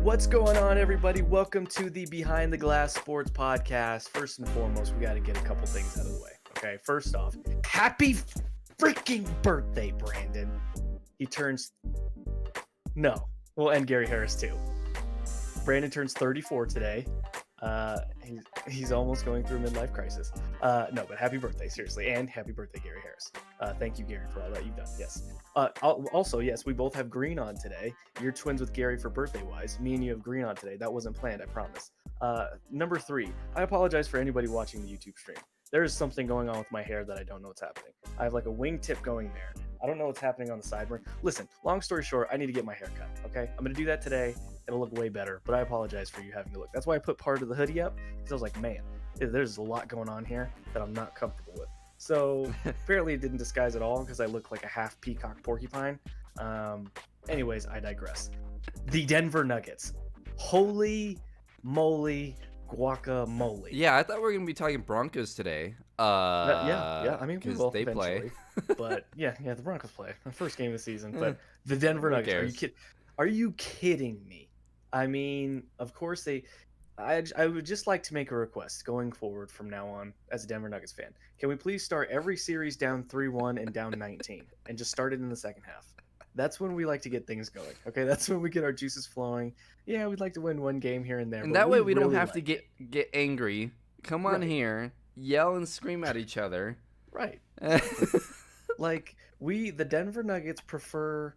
What's going on, everybody? Welcome to the Behind the Glass Sports Podcast. First and foremost, we got to get a couple things out of the way. Okay, first off, happy freaking birthday, Brandon. He turns... No, well, and Gary Harris, too. Brandon turns 34 today. He's almost going through a midlife crisis. No, but happy birthday, seriously, and happy birthday, Gary Harris. Thank you, Gary, for all that you've done. Yes. Also, yes, we both have green on today. You're twins with Gary for birthday-wise. Me and you have green on today. That wasn't planned, I promise. Number 3, I apologize for anybody watching the YouTube stream. There is something going on with my hair that I don't know what's happening. I have like a wingtip going there. I don't know what's happening on the sideburn. Listen, long story short, I need to get my hair cut, okay? I'm going to do that today. It'll look way better, but I apologize for you having to look. That's why I put part of the hoodie up, because I was like, man, there's a lot going on here that I'm not comfortable with. So apparently it didn't disguise at all because I look like a half peacock porcupine. Anyways, I digress. The Denver Nuggets. Holy moly guacamole. Yeah, I thought we were going to be talking Broncos today. Yeah. I mean, we will they eventually. play. But yeah, the Broncos play. The first game of the season. But the Denver Nuggets. Are you kidding me? I mean, of course I would just like to make a request going forward from now on as a Denver Nuggets fan. Can we please start every series down 3-1 and down 19 and just start it in the second half? That's when we like to get things going. Okay, that's when we get our juices flowing. Yeah, we'd like to win one game here and there. And that way we don't have to get angry. Come on here, yell and scream at each other. Right. Like the Denver Nuggets prefer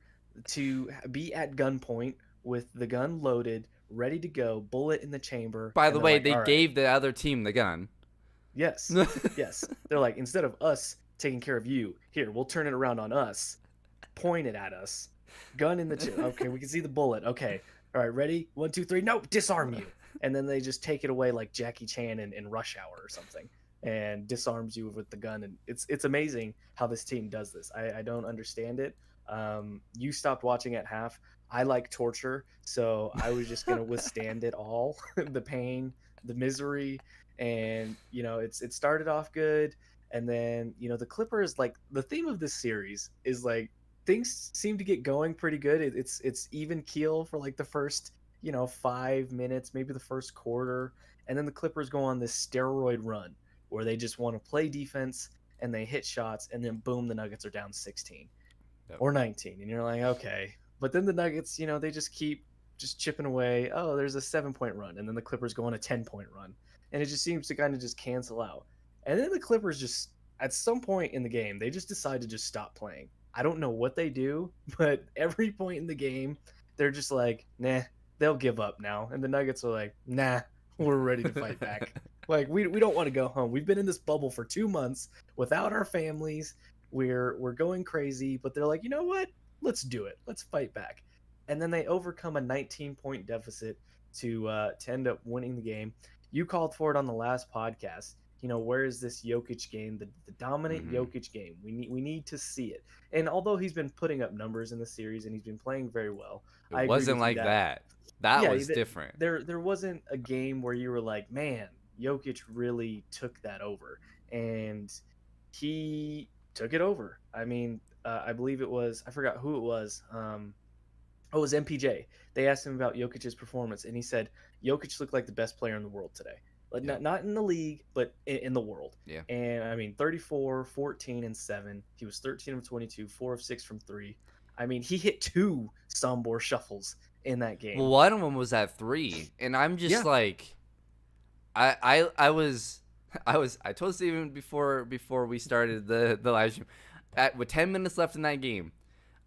to be at gunpoint with the gun loaded, ready to go, bullet in the chamber. By the way, they gave the other team the gun. Yes. Yes. They're like, instead of us taking care of you, here, we'll turn it around on us. Point it at us. Gun in the chamber. Okay, we can see the bullet. Okay. All right, ready? 1, 2, 3. Nope, disarm you. And then they just take it away like Jackie Chan in Rush Hour or something and disarms you with the gun. And it's amazing how this team does this. I don't understand it. You stopped watching at half. I like torture, so I was just gonna withstand it all, the pain, the misery, and it started off good, and then the Clippers, like, the theme of this series is like things seem to get going pretty good. It's even keel for like the first 5 minutes, maybe the first quarter, and then the Clippers go on this steroid run where they just want to play defense and they hit shots, and then boom, the Nuggets are down 16 or 19, and you're like, okay. But then the Nuggets, they just keep chipping away. Oh, there's a 7-point run, and then the Clippers go on a 10-point run, and it just seems to kind of just cancel out. And then the Clippers just, at some point in the game, they just decide to just stop playing. I don't know what they do, but every point in the game, they're just like, nah, they'll give up now. And the Nuggets are like, nah, we're ready to fight back. Like, we don't want to go home. We've been in this bubble for 2 months without our families. We're going crazy, but they're like, you know what? Let's do it. Let's fight back. And then they overcome a 19-point deficit to end up winning the game. You called for it on the last podcast. Where is this Jokic game, the dominant Jokic game? We need to see it. And although he's been putting up numbers in the series and he's been playing very well, it wasn't like that. That was different. There wasn't a game where you were like, man, Jokic really took that over. And he took it over. I mean, I believe it was, I forgot who it was. It was MPJ. They asked him about Jokic's performance, and he said, Jokic looked like the best player in the world today. Like, not in the league, but in the world. Yeah. And, I mean, 34, 14, and 7. He was 13 of 22, 4 of 6 from 3. I mean, he hit 2 Sombor shuffles in that game. Well, one of them was at 3, and I'm just like, I told Steven before we started the live stream, with 10 minutes left in that game,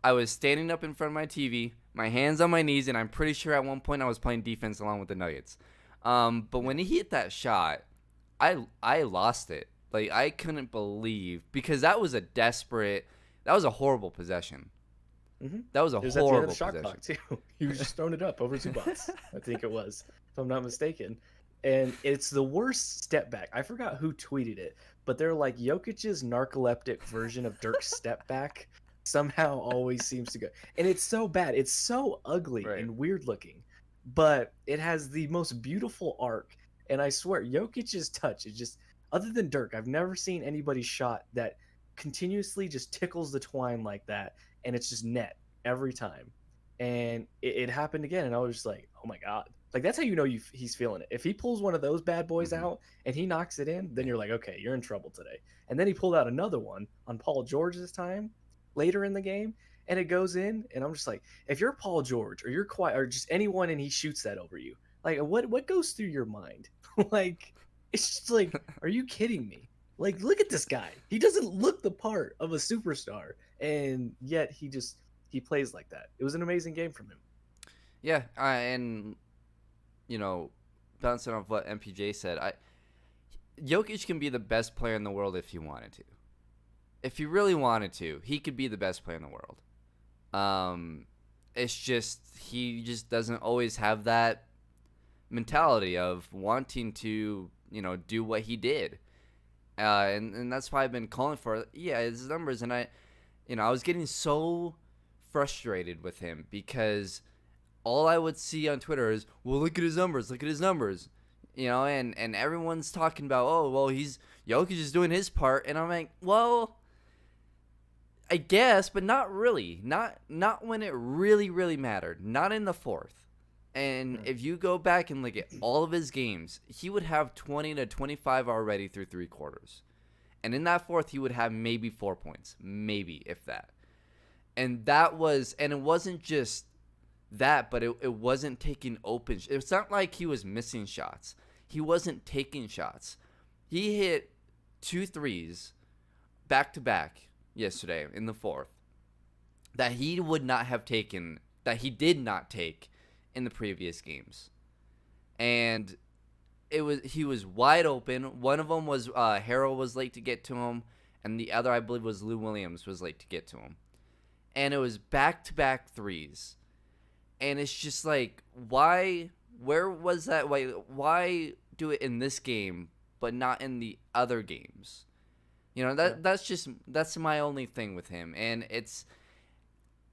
I was standing up in front of my TV, my hands on my knees, and I'm pretty sure at one point I was playing defense along with the Nuggets. But when he hit that shot, I lost it. Like, I couldn't believe, because that was a horrible possession. Mm-hmm. That was a horrible shot possession. Clock too. He was just throwing it up over Zubats, I think it was, if I'm not mistaken. And it's the worst step back. I forgot who tweeted it, but they're like, Jokic's narcoleptic version of Dirk's step back somehow always seems to go. And it's so bad. It's so ugly and weird looking, but it has the most beautiful arc. And I swear, Jokic's touch is just, other than Dirk, I've never seen anybody's shot that continuously just tickles the twine like that, and it's just net every time. and it happened again, and I was just like, oh my god, like that's how you know he's feeling it. If he pulls one of those bad boys Hmm. out and he knocks it in, then you're like, okay, you're in trouble today. And then he pulled out another one on Paul George this time later in the game, and it goes in, and I'm just like, if you're Paul George or you're quiet or just anyone, and he shoots that over you, like what goes through your mind? Like it's just like, are you kidding me? Like look at this guy. He doesn't look the part of a superstar, and yet he plays like that. It was an amazing game from him. Yeah, and you know, bouncing off what MPJ said, Jokic can be the best player in the world if he wanted to. If he really wanted to, he could be the best player in the world. It's just he just doesn't always have that mentality of wanting to, do what he did. And that's why I've been calling for his numbers. And I was getting so frustrated with him because all I would see on Twitter is, well, look at his numbers, and everyone's talking about, oh, well, Jokic is doing his part, and I'm like, well, I guess, but not really, not when it really, really mattered, not in the fourth. And if you go back and look at all of his games, he would have 20 to 25 already through three quarters. And in that fourth, he would have maybe 4 points, maybe, if that. And it wasn't just that, but it wasn't taking open. It's not like he was missing shots. He wasn't taking shots. He hit 2 threes back to back yesterday in the fourth that he would not have taken, that he did not take in the previous games. And he was wide open. One of them was Harrell was late to get to him, and the other, I believe, was Lou Williams was late to get to him. And it was back-to-back threes. And it's just like, why? Where was that? Why do it in this game but not in the other games? That's my only thing with him. And it's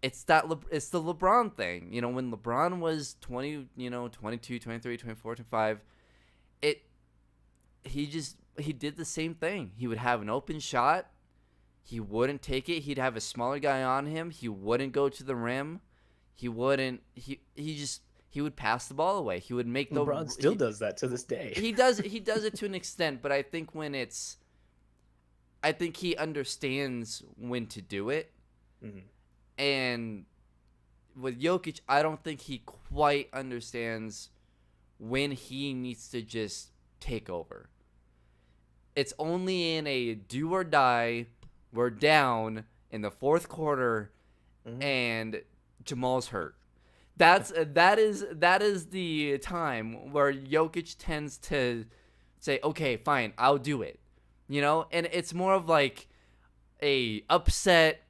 the LeBron thing. When LeBron was 20, 22, 23, 24, 25, he did the same thing. He would have an open shot. He wouldn't take it. He'd have a smaller guy on him. He wouldn't go to the rim. He wouldn't. He would pass the ball away. He would make LeBron still does that to this day. He does it to an extent, but I think he understands when to do it. Mm-hmm. And with Jokic, I don't think he quite understands when he needs to just take over. It's only in a do or die, we're down in the fourth quarter, and Jamal's hurt. That is the time where Jokic tends to say, okay, fine, I'll do it. And it's more of like a upset,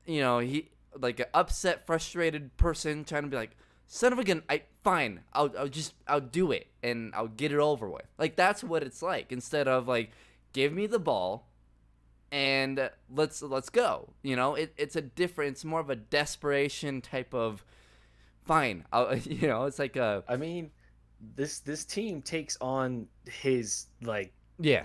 he like an upset, frustrated person trying to be like, son of a gun, fine, I'll do it and I'll get it over with. Like that's what it's like, instead of like, give me the ball and let's go. It's more of a desperation type of, fine, it's like a. I mean, this team takes on his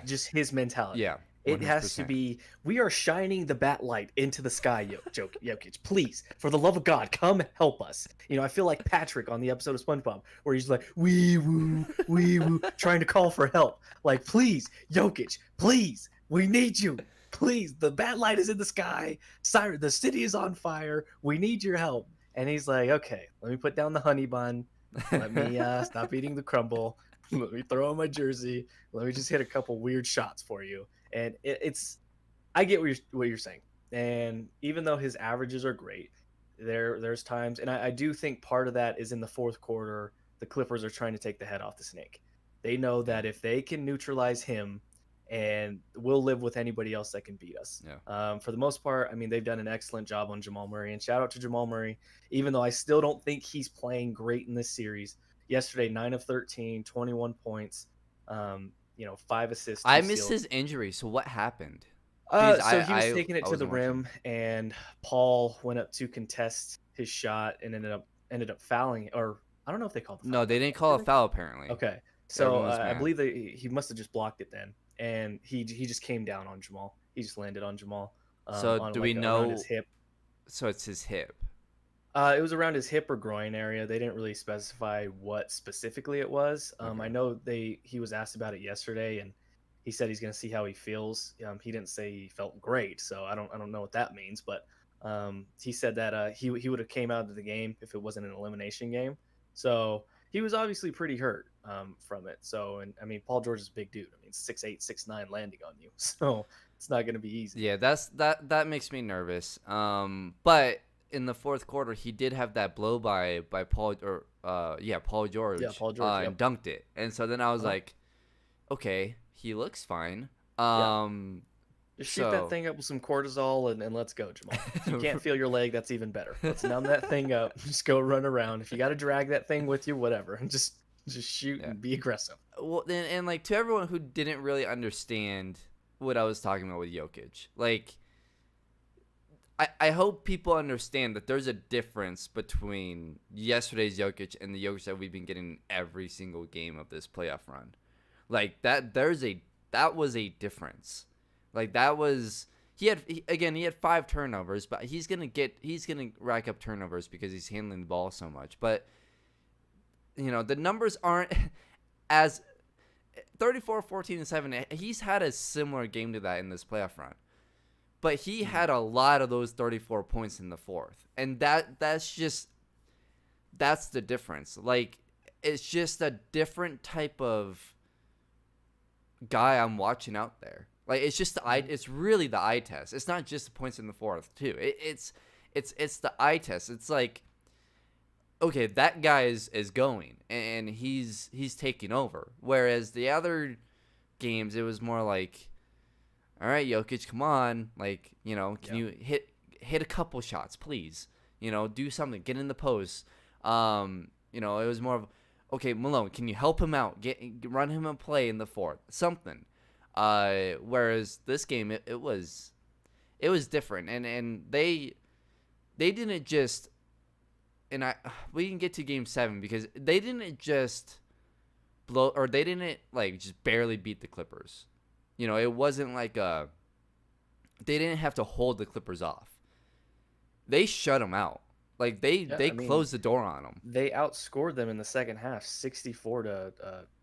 just his mentality. Yeah. 100%. It has to be, we are shining the bat light into the sky, Jokic. Please, for the love of God, come help us. I feel like Patrick on the episode of SpongeBob where he's like, wee woo, trying to call for help. Like, please, Jokic, please, we need you. Please, the bat light is in the sky. Siren, the city is on fire. We need your help. And he's like, okay, let me put down the honey bun. Let me stop eating the crumble. Let me throw on my jersey. Let me just hit a couple weird shots for you. And I get what you're saying. And even though his averages are great, there's times, and I do think part of that is in the fourth quarter, the Clippers are trying to take the head off the snake. They know that if they can neutralize him, and we'll live with anybody else that can beat us. Yeah. For the most part, I mean, they've done an excellent job on Jamal Murray, and shout out to Jamal Murray, even though I still don't think he's playing great in this series. Yesterday, 9 of 13, 21 points, 5 assists. I missed his injury, so what happened? So he was taking it to the rim, and Paul went up to contest his shot and ended up fouling, or I don't know if they called the foul. No, they didn't call a foul apparently. Okay, so I believe he must have just blocked it then, and he just came down on Jamal. He just landed on Jamal. So do we know? His hip. So it's his hip. It was around his hip or groin area. They didn't really specify what specifically it was. I Okay. know he was asked about it yesterday, and he said he's going to see how he feels. He didn't say he felt great, so I don't know what that means. But he said that he would have came out of the game if it wasn't an elimination game. So he was obviously pretty hurt from it. So, and I mean, Paul George is a big dude. I mean, 6'8", 6'9", landing on you, so it's not going to be easy. Yeah, that makes me nervous. But in the fourth quarter, he did have that blow by Paul or Paul Yeah, George Paul George. and Yep. dunked it. And so then I was Uh-huh. like, okay, he looks fine. Yeah. Just shoot that So thing up with some cortisol and let's go, Jamal. If you can't feel your leg, that's even better. Let's numb that thing up. Just go run around. If you got to drag that thing with you, whatever. Just shoot yeah. and be aggressive. Well, and like to everyone who didn't really understand what I was talking about with Jokic, like I hope people understand that there's a difference between yesterday's Jokic and the Jokic that we've been getting every single game of this playoff run. Like that was a difference. Like that was again he had 5 turnovers, but he's gonna rack up turnovers because he's handling the ball so much. But the numbers aren't as 34, 14, and 7. He's had a similar game to that in this playoff run. But he had a lot of those 34 points in the fourth. And that's the difference. Like, it's just a different type of guy I'm watching out there. Like, it's just it's really the eye test. It's not just the points in the fourth, too. It's the eye test. It's like, okay, that guy is going and he's taking over. Whereas the other games, it was more like, all right, Jokic, come on. Like, can you hit a couple shots, please? Do something. Get in the post. It was more of, okay, Malone, can you help him out? Run him a play in the fourth. Something. Whereas this game, it was different. And they didn't just, and we can get to game 7 because they didn't just they didn't like just barely beat the Clippers. It wasn't like they didn't have to hold the Clippers off. They shut them out. Like they closed the door on them. They outscored them in the second half, 64 to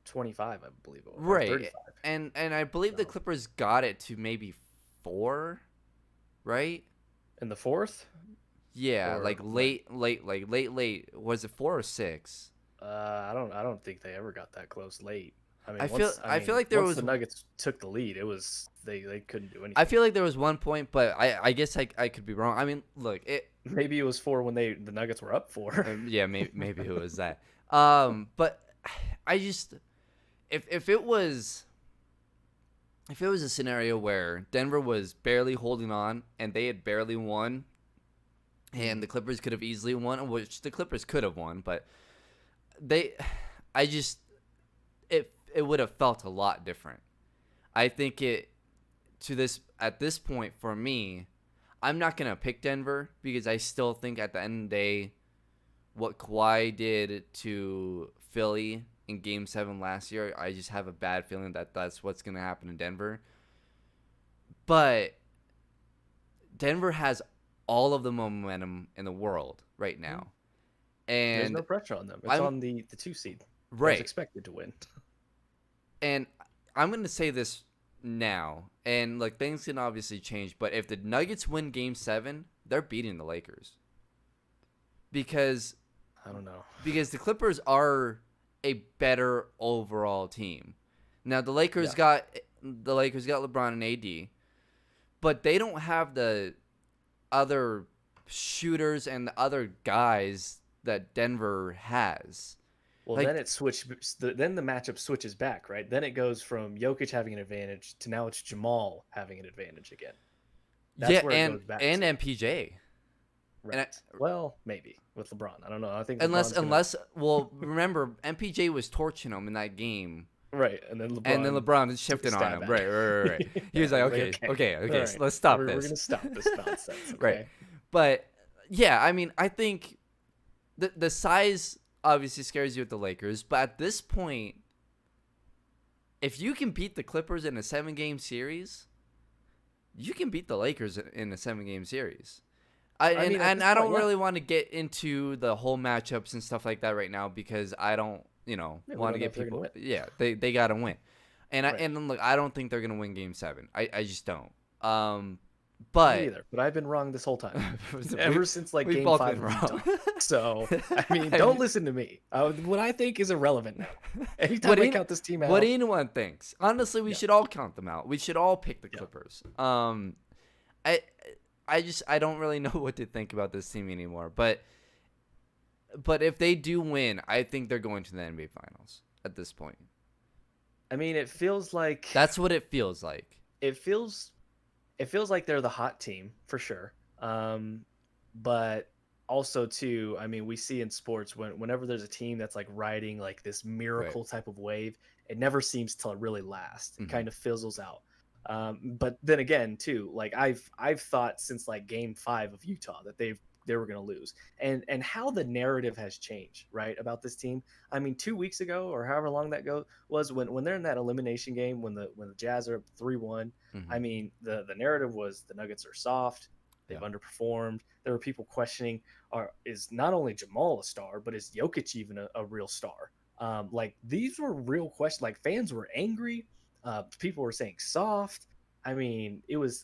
25, I believe it was. Right. 35. And I believe the Clippers got it to maybe 4, right? In the fourth? Yeah, Or like late. Was it 4 or 6? I don't think they ever got that close late. I mean, I feel like there once was the Nuggets took the lead, it was they couldn't do anything. I feel like there was one point, but I guess I could be wrong. I mean, look, Maybe it was 4 when the Nuggets were up 4. yeah, maybe it was that. But I just if it was a scenario where Denver was barely holding on and they had barely won, and the Clippers could have easily won, which the Clippers could have won, but it would have felt a lot different. I think at this point for me, I'm not gonna pick Denver because I still think at the end of the day, what Kawhi did to Philly in Game 7 last year, I just have a bad feeling that that's what's gonna happen in Denver. But Denver has all of the momentum in the world right now, and There's no pressure on them. It's on the 2 seed. Right. It's expected to win. And I'm going to say this now, and like things can obviously change, but if the Nuggets win Game 7, they're beating the Lakers. Because I don't know. Because the Clippers are a better overall team. Now the Lakers got LeBron and AD, but they don't have the other shooters and the other guys that Denver has. Well, then it switched. Then the matchup switches back, right? Then it goes from Jokic having an advantage to now it's Jamal having an advantage again. That's where it goes back and MPJ. Right. Well, maybe with LeBron. I don't know. I think well, remember MPJ was torching him in that game. Right, and then LeBron shifted on him. Right. He was like, okay, right. So let's stop this. We're gonna stop this nonsense. Okay? Right. But yeah, I mean, I think the size obviously scares you with the Lakers, but at this point, if you can beat the Clippers in a 7-game series, you can beat the Lakers in a 7-game series. I mean, at And this I point, don't yeah. really want to get into the whole matchups and stuff like that right now because I don't, Yeah, we want to don't know get if they're gonna people. win. Yeah, they gotta win, Right. and look, I don't think they're gonna win Game 7. I just don't. Me But either. But I've been wrong this whole time, we ever since like we've Game both 5 been of wrong. Utah. So I mean, I don't mean, listen to me. What I think is irrelevant now. what Anytime I in, count this team what out, anyone thinks. Honestly, we yeah, should all count them out. We should all pick the yeah. Clippers. I I don't really know what to think about this team anymore. But if they do win, I think they're going to the NBA Finals at this point. I mean, it feels like That's what it feels like. it feels it feels like they're the hot team for sure. But also too, I mean, we see in sports whenever there's a team that's like riding like this Right. miracle type of wave, it never seems to really last. It Hmm. kind of fizzles out. But then again, too, like I've thought since like Game 5 of Utah that they were going to lose, and how the narrative has changed, right, about this team. I mean, 2 weeks ago or however long that was when they're in that elimination game when the Jazz are up 3-1. I Hmm. mean, the narrative was the Nuggets are soft. They've Yeah. underperformed. There were people questioning, is not only Jamal a star, but is Jokic even a real star? Like these were real questions. Like fans were angry. People were saying soft. I mean,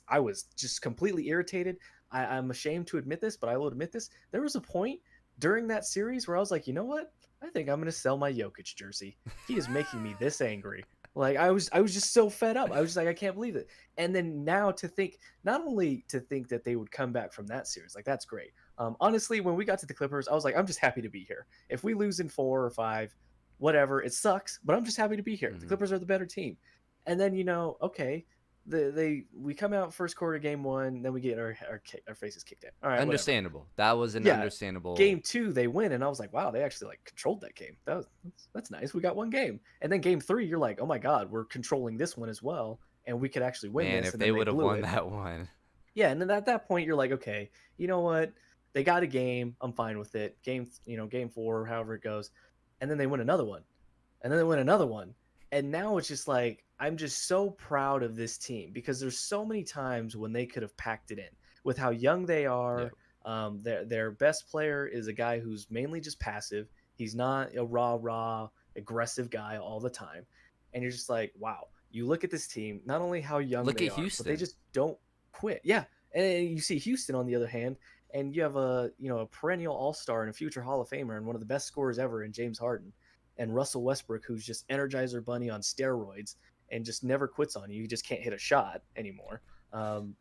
I was just completely irritated. I'm ashamed to admit this, but I will admit this. There was a point during that series where I was like, you know what? I think I'm going to sell my Jokic jersey. He is making me this angry. Like I was just so fed up. I was just like, I can't believe it. And then now to think, not only to think that they would come back from that series, like that's great. Honestly, when we got to the Clippers, I was like, I'm just happy to be here. If we lose in 4 or 5, whatever, it sucks, but I'm just happy to be here. The Hmm. Clippers are the better team. And then okay, we come out first quarter game 1, then we get our faces kicked in. All right, whatever. Understandable. That was an Yeah, understandable. game 2 they win, and I was like, wow, they actually like controlled that game. That's nice. We got one game, and then game 3, you're like, oh my god, we're controlling this one as well, and we could actually win Man, this. if And they then they would have blew won it. that one. Yeah, and then at that point, you're like, okay, you know what? They got a game. I'm fine with it. Game 4, however it goes, and then they win another one, and then they win another one, and now it's just like I'm just so proud of this team because there's so many times when they could have packed it in with how young they Yeah. are. Their best player is a guy who's mainly just passive. He's not a raw aggressive guy all the time, and you're just like, wow. You look at this team, not only how young Look they at are, but they Houston. just don't quit. Yeah, and you see Houston on the other hand, and you have a perennial All Star and a future Hall of Famer and one of the best scorers ever in James Harden, and Russell Westbrook, who's just Energizer Bunny on steroids and just never quits on you. You just can't hit a shot anymore. Um,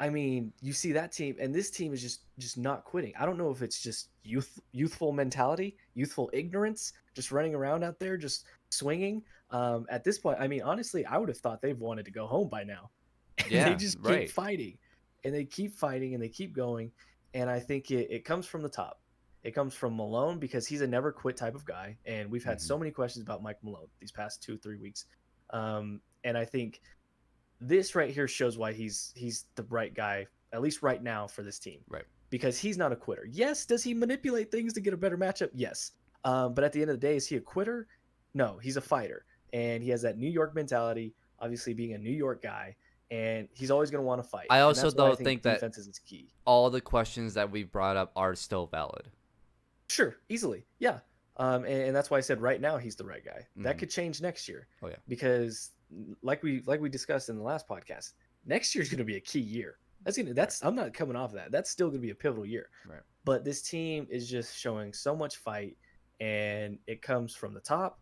I mean, you see that team, and this team is just not quitting. I don't know if it's just youthful mentality, youthful ignorance, just running around out there, just swinging. At this point, I mean, honestly, I would have thought they've wanted to go home by now, and they Yeah, just keep right. fighting, and they keep fighting, and they keep going. And I think it comes from the top. It comes from Malone because he's a never quit type of guy, and we've had Hmm. so many questions about Mike Malone these past 2 3 weeks. And I think this right here shows why he's the right guy, at least right now, for this team, Right. because he's not a quitter. Yes, does he manipulate things to get a better matchup? Yes. But at the end of the day, is he a quitter? No, he's a fighter, and he has that New York mentality. Obviously, being a New York guy, and he's always going to want to fight, I and also that's why I though think think that defense is his key. all the questions that we've brought up are still valid. Sure, easily, yeah. And that's why I said right now he's the right guy. That Hmm. could change next year Oh yeah. because, like we discussed in the last podcast, next year's going to be a key year. Right. I'm not coming off of that. That's still going to be a pivotal year. Right. But this team is just showing so much fight, and it comes from the top,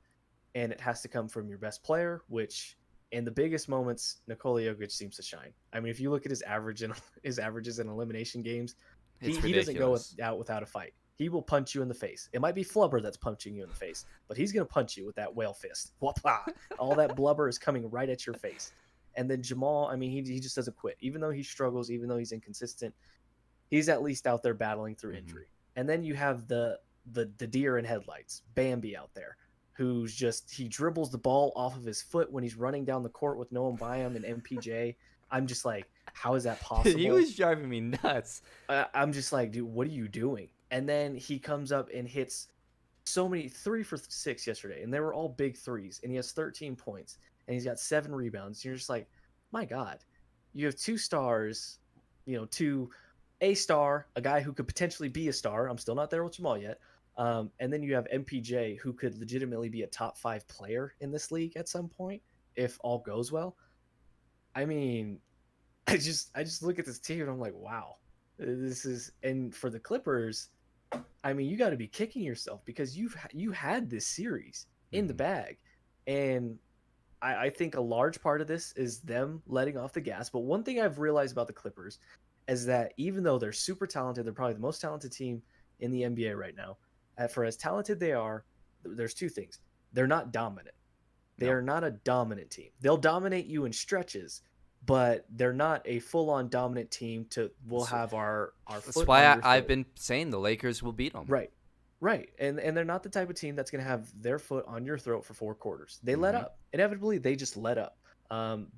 and it has to come from your best player, which in the biggest moments, Nikola Jokic seems to shine. I mean, if you look at his averages in elimination games, It's he doesn't go ridiculous. out without a fight. He will punch you in the face. It might be Flubber that's punching you in the face, but he's going to punch you with that whale fist. All that blubber is coming right at your face. And then Jamal, I mean, he just doesn't quit. Even though he struggles, even though he's inconsistent, he's at least out there battling through Hmm. injury. And then you have the deer in headlights, Bambi out there, who's just he dribbles the ball off of his foot when he's running down the court with no one by him and MPJ. I'm just like, how is that possible? He was driving me nuts. I'm just like, dude, what are you doing? And then he comes up and hits so many 3 for 6 yesterday, and they were all big threes, and he has 13 points, and he's got 7 rebounds. You're just like, my God, you have 2 stars, two a star, a guy who could potentially be a star. I'm still not there with Jamal yet. And then you have MPJ, who could legitimately be a top 5 player in this league at some point if all goes well. I mean, I just look at this team and I'm like, wow, this is. And for the Clippers, I mean, you got to be kicking yourself because you had this series in the bag, and I think a large part of this is them letting off the gas. But one thing I've realized about the Clippers is that even though they're super talented, they're probably the most talented team in the NBA right now. For as talented they are, there's two things: they're not dominant. They No. are not a dominant team. They'll dominate you in stretches, but they're not a full-on dominant team. We'll have our That's foot why on your I've throat. been saying the Lakers will beat them. Right. Right. And they're not the type of team that's going to have their foot on your throat for 4 quarters. They let Mhm. up. Inevitably, they just let up.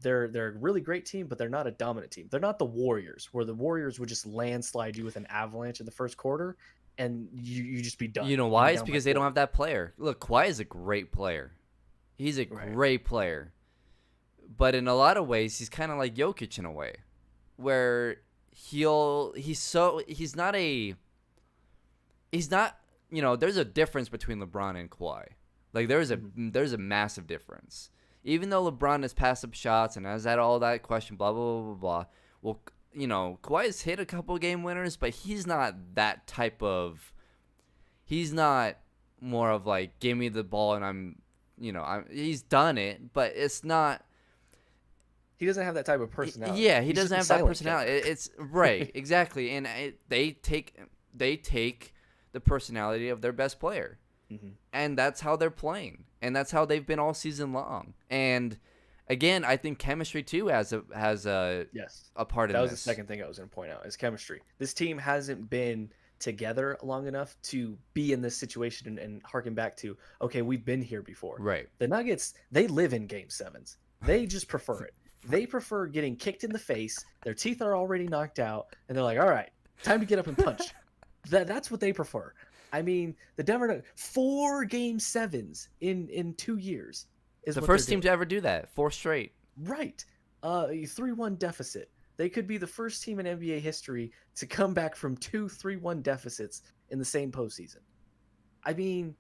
They're a really great team, but they're not a dominant team. They're not the Warriors, where the Warriors would just landslide you with an avalanche in the first quarter, and you just be done. You know You'd why? be It's down by because they don't 4. have that player. Look, Kawhi is a great player. He's a Right. great player. But in a lot of ways, he's kind of like Jokic in a way, where he's not there's a difference between LeBron and Kawhi. Like there's a massive difference. Even though LeBron has passed up shots and has had all that question, blah blah blah blah blah. Well, Kawhi has hit a couple game winners, but he's not that type of. He's not more of like give me the ball and he's done it, but it's not. He doesn't have that type of personality. Yeah, he He's just doesn't a have that silent personality. killer. It's right, exactly, and they take the personality of their best player, and that's how they're playing, and that's how they've been all season long. And again, I think chemistry too has a Yes. a part in That was this. the second thing I was going to point out is chemistry. This team hasn't been together long enough to be in this situation and harken back to, okay, we've been here before. Right. The Nuggets, they live in game sevens. They just prefer it. They prefer getting kicked in the face. Their teeth are already knocked out, and they're like, all right, time to get up and punch. That's what they prefer. I mean, the Denver Nuggets, 4 game sevens in 2 years is The what first they're team to doing. ever do that, 4 straight. Right. A 3-1 deficit. They could be the first team in NBA history to come back from 2 3-1 deficits in the same postseason. I mean,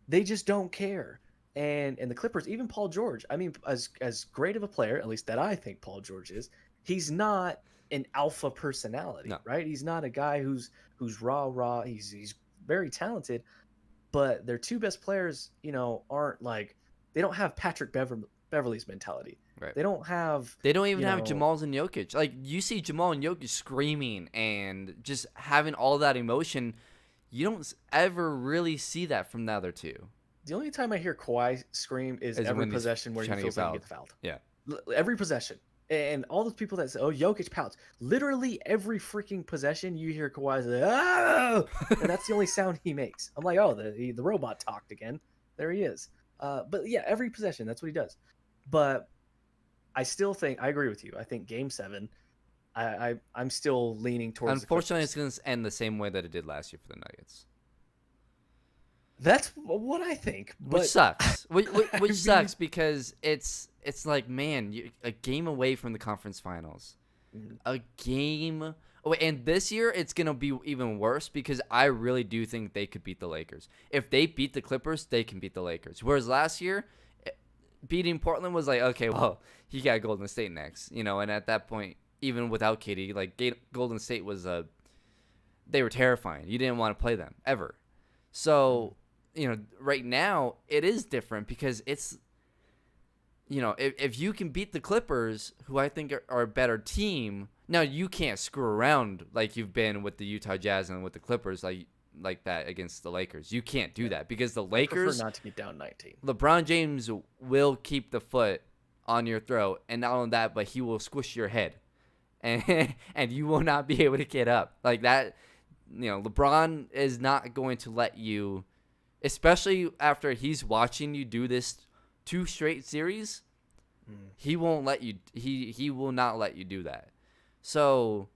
they just don't care. And the Clippers, even Paul George, I mean, as great of a player, at least that I think Paul George is, he's not an alpha personality, No. right? He's not a guy who's raw. He's very talented, but their two best players, aren't like, they don't have Patrick Beverly's mentality. Right. They don't have. They don't even have Jamal's and Jokic. Like you see Jamal and Jokic screaming and just having all that emotion. You don't ever really see that from the other two. The only time I hear Kawhi scream is every when he's possession where he trying to feels get like he gets fouled. Yeah. Every possession. And all those people that say, oh, Jokic pouts. Literally every freaking possession you hear Kawhi say, oh! And that's the only sound he makes. I'm like, oh, the robot talked again. There he is. But yeah, every possession, that's what he does. But I still think, I agree with you. I think Game 7, I'm still leaning towards Unfortunately, the it's going to end the same way that it did last year for the Nuggets. That's what I think. Which sucks. Which sucks because it's like, man, a game away from the conference finals. A game. Oh, and this year it's going to be even worse because I really do think they could beat the Lakers. If they beat the Clippers, they can beat the Lakers. Whereas last year, beating Portland was like, okay, well, he got Golden State next. And at that point, even without KD, like Golden State was they were terrifying. You didn't want to play them ever. So, right now it is different because it's, if you can beat the Clippers, who I think are a better team, now you can't screw around like you've been with the Utah Jazz and with the Clippers like that against the Lakers. You can't do that because the Lakers, I prefer not to be down 19. LeBron James will keep the foot on your throat, and not only that, but he will squish your head, and you will not be able to get up like that. LeBron is not going to let you, especially after he's watching you do this 2 straight series. He won't let you. He will not let you do that. So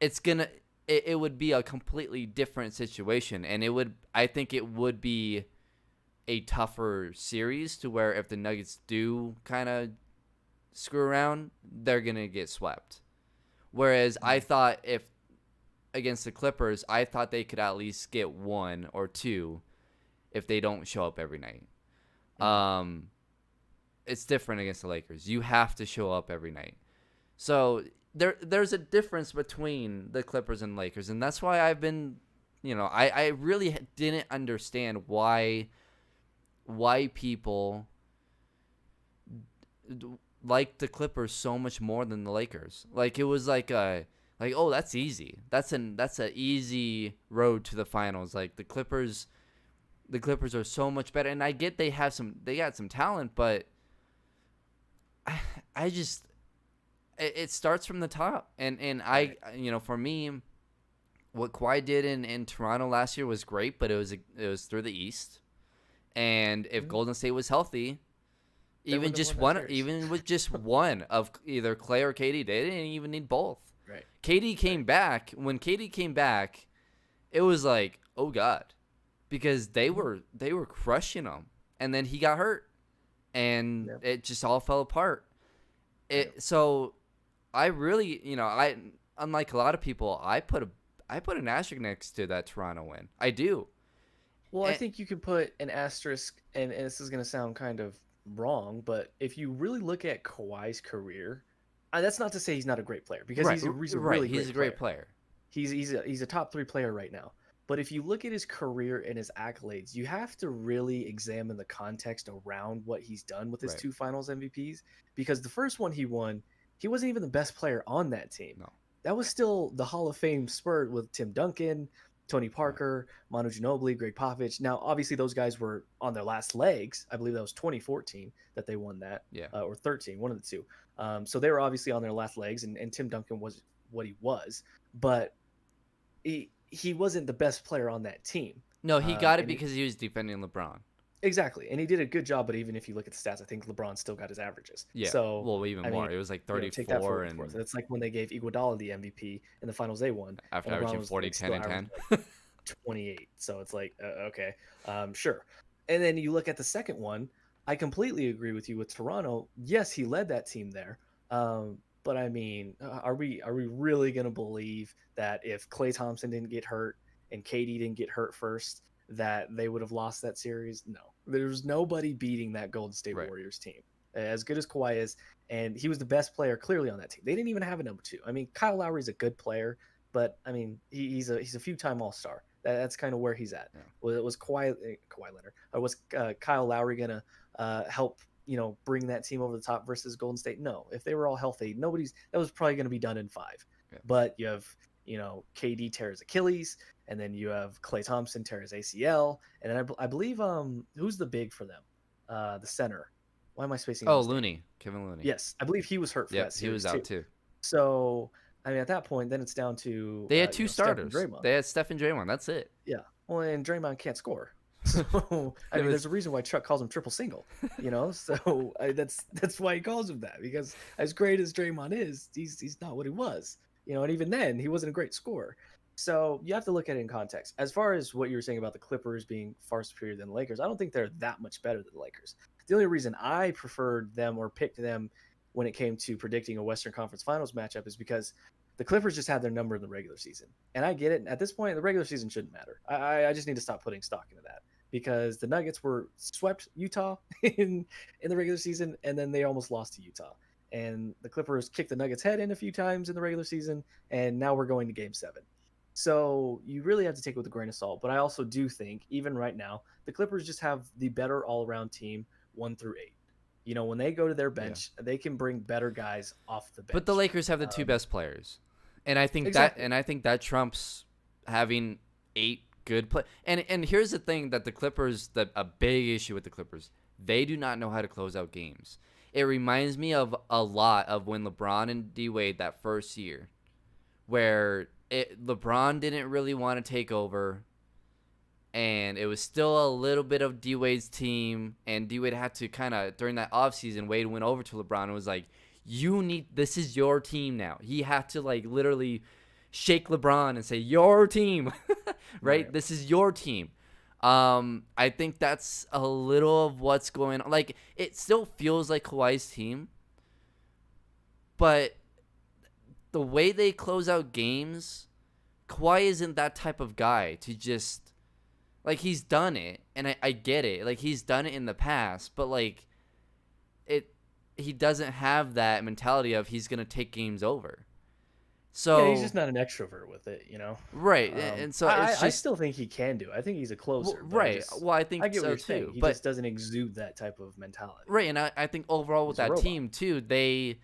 it would be a completely different situation, and I think it would be a tougher series to where if the Nuggets do kind of screw around, they're gonna get swept. Whereas I thought if against the Clippers, I thought they could at least get 1 or 2 if they don't show up every night. It's different against the Lakers. You have to show up every night. So there's a difference between the Clippers and Lakers, and that's why I've been, I really didn't understand why people like the Clippers so much more than the Lakers. Like, it was like oh, that's easy. That's an easy road to the finals. Like, the Clippers are so much better, and I get they got some talent, but I just it starts from the top, and I for me, what Kawhi did in Toronto last year was great, but it was through the East, and if Golden State was healthy, even with just one of either Clay or KD, they didn't even need both. Right. KD came back. When KD came back, it was like, oh God, because they were crushing them, and then he got hurt, and it just all fell apart. So I really, unlike a lot of people, I put an asterisk next to that Toronto win. I do. Well, I think you could put an asterisk, and this is going to sound kind of wrong, but if you really look at Kawhi's career, that's not to say he's not a great player, because he's a really great player. He's a top 3 player right now. But if you look at his career and his accolades, you have to really examine the context around what he's done with his 2 Finals MVPs, because the first one he won, he wasn't even the best player on that team. No. That was still the Hall of Fame spurt with Tim Duncan, Tony Parker, Manu Ginobili, Greg Popovich. Now, obviously, those guys were on their last legs. I believe that was 2014 that they won that, or 13, one of the two. So they were obviously on their last legs, and Tim Duncan was what he was. But he wasn't the best player on that team. No, he got it because he was defending LeBron. Exactly, and he did a good job. But even if you look at the stats, I think LeBron still got his averages. Yeah. So, well, even more. It was like 34, and that's like when they gave Iguodala the MVP in the finals they won after averaging 40, 10, and 10. Like 28. So it's like okay, sure. And then you look at the second one. I completely agree with you with Toronto. Yes, he led that team there. But I mean, are we really gonna believe that if Klay Thompson didn't get hurt and KD didn't get hurt first, that they would have lost that series? No, there's nobody beating that Golden State Warriors team. As good as Kawhi is, and he was the best player clearly on that team. They didn't even have a number 2. I mean, Kyle Lowry's a good player, but I mean, he's a few-time All-Star. That's kind of where he's at. Yeah. Was Kawhi Leonard? Or was Kyle Lowry gonna help bring that team over the top versus Golden State? No. If they were all healthy, that was probably going to be done in 5. Yeah. But you have KD tear his Achilles, and then you have Klay Thompson tear his ACL, and then I believe who's the big for them, the center. Why am I spacing? Oh, Looney, Kevin Looney. Yes, I believe he was hurt for that series. He was out too. So I mean, at that point, then it's down to they had 2 starters. They had Steph and Draymond. That's it. Yeah. Well, and Draymond can't score. So I mean, there's a reason why Chuck calls him triple single, So that's why he calls him that, because as great as Draymond is, he's not what he was, And even then, he wasn't a great scorer. So you have to look at it in context. As far as what you were saying about the Clippers being far superior than the Lakers, I don't think they're that much better than the Lakers. The only reason I preferred them or picked them when it came to predicting a Western Conference Finals matchup is because the Clippers just had their number in the regular season. And I get it. At this point, the regular season shouldn't matter. I just need to stop putting stock into that, because the Nuggets were swept Utah in the regular season, and then they almost lost to Utah. And the Clippers kicked the Nuggets' head in a few times in the regular season, and now we're going to Game 7. So you really have to take it with a grain of salt. But I also do think, even right now, the Clippers just have the better all-around team 1 through 8. When they go to their bench, they can bring better guys off the bench. But the Lakers have the 2 best players, and I think that trumps having 8 good play. And here's the thing that the Clippers, a big issue with the Clippers, they do not know how to close out games. It reminds me of a lot of when LeBron and D Wade that first year, where LeBron didn't really want to take over. And it was still a little bit of D-Wade's team. And D-Wade had to kind of, during that offseason, Wade went over to LeBron and was like, this is your team now. He had to, literally shake LeBron and say, your team, right? This is your team. I think that's a little of what's going on. It still feels like Kawhi's team. But the way they close out games Kawhi isn't that type of guy to just like he's done it, and I get it. Like he's done it in the past, but like he doesn't have that mentality of he's gonna take games over. So yeah, he's just not an extrovert with it, right, and so it's just I still think he can do it. I think he's a closer. right. Well, I think I get so what you're too. saying. He But just doesn't exude that type of mentality. right, and I think overall with He's a that robot. team too, they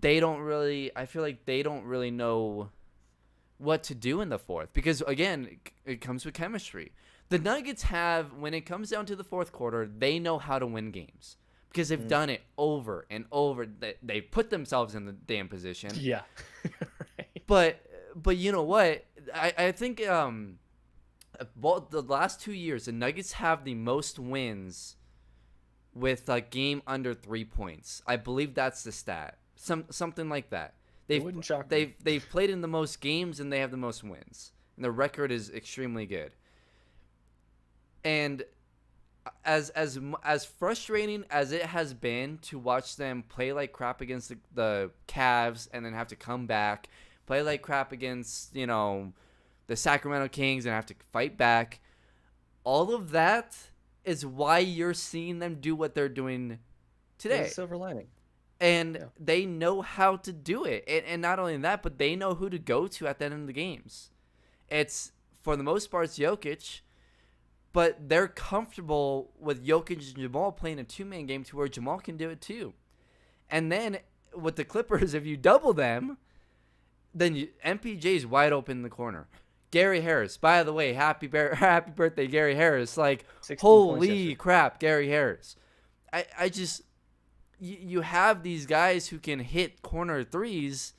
don't really. I feel like they don't really know what to do in the fourth because again, it comes with chemistry. The Nuggets have, when it comes down to the fourth quarter, they know how to win games because they've done it over and over. They put themselves in the damn position. Yeah. Right. But you know what? I think the last 2 years, the Nuggets have the most wins with a game under 3 points. I believe that's the stat. Something like that. Wouldn't shock me. They've played in the most games and they have the most wins. And their record is extremely good. And as frustrating as it has been to watch them play like crap against the Cavs and then have to come back, play like crap against, the Sacramento Kings and have to fight back, all of that is why you're seeing them do what they're doing today. There's a silver lining. And they know how to do it. And not only that, but they know who to go to at the end of the games. It's, for the most part, it's Jokic. But they're comfortable with Jokic and Jamal playing a two-man game to where Jamal can do it too. And then with the Clippers, if you double them, then MPJ's wide open in the corner. Gary Harris, by the way, happy birthday, Gary Harris. Like, holy crap, Gary Harris. I just... You have these guys who can hit corner threes.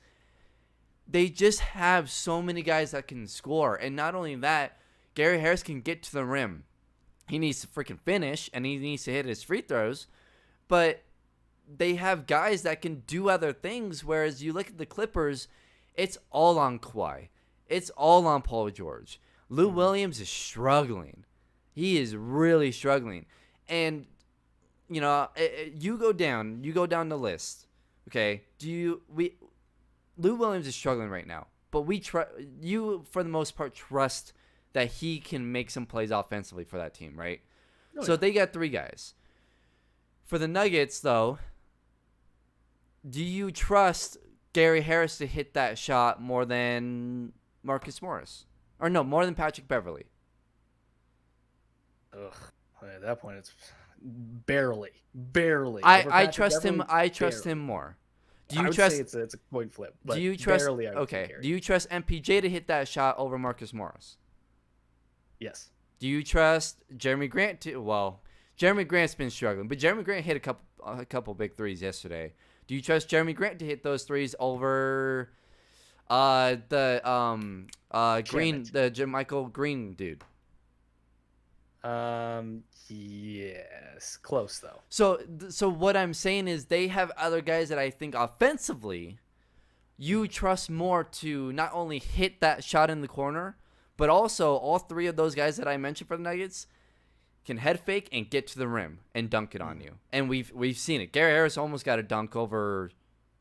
They just have so many guys that can score. And not only that, Gary Harris can get to the rim. He needs to freaking finish, and he needs to hit his free throws. But they have guys that can do other things, whereas you look at the Clippers, it's all on Kawhi. It's all on Paul George. Lou Williams is struggling. He is really struggling. And you go down the list, okay? Lou Williams is struggling right now, but you for the most part trust that he can make some plays offensively for that team, right? So they got 3 guys. For the Nuggets, though, do you trust Gary Harris to hit that shot more than Marcus Morris? Or no, more than Patrick Beverley? Ugh. At that point, it's barely. I trust him. I trust him more. Do you trust? Say it's a coin flip. But do you trust? Barely, Okay. Do you trust MPJ to hit that shot over Marcus Morris? Yes. Do you trust Jeremy Grant to? Well, Jeremy Grant's been struggling, but Jeremy Grant hit a couple big threes yesterday. Do you trust Jeremy Grant to hit those threes over the Michael Green dude? Yes, close though. So what I'm saying is they have other guys that I think offensively you trust more to not only hit that shot in the corner, but also all 3 of those guys that I mentioned for the Nuggets can head fake and get to the rim and dunk it on you. And we've seen it. Gary Harris almost got a dunk over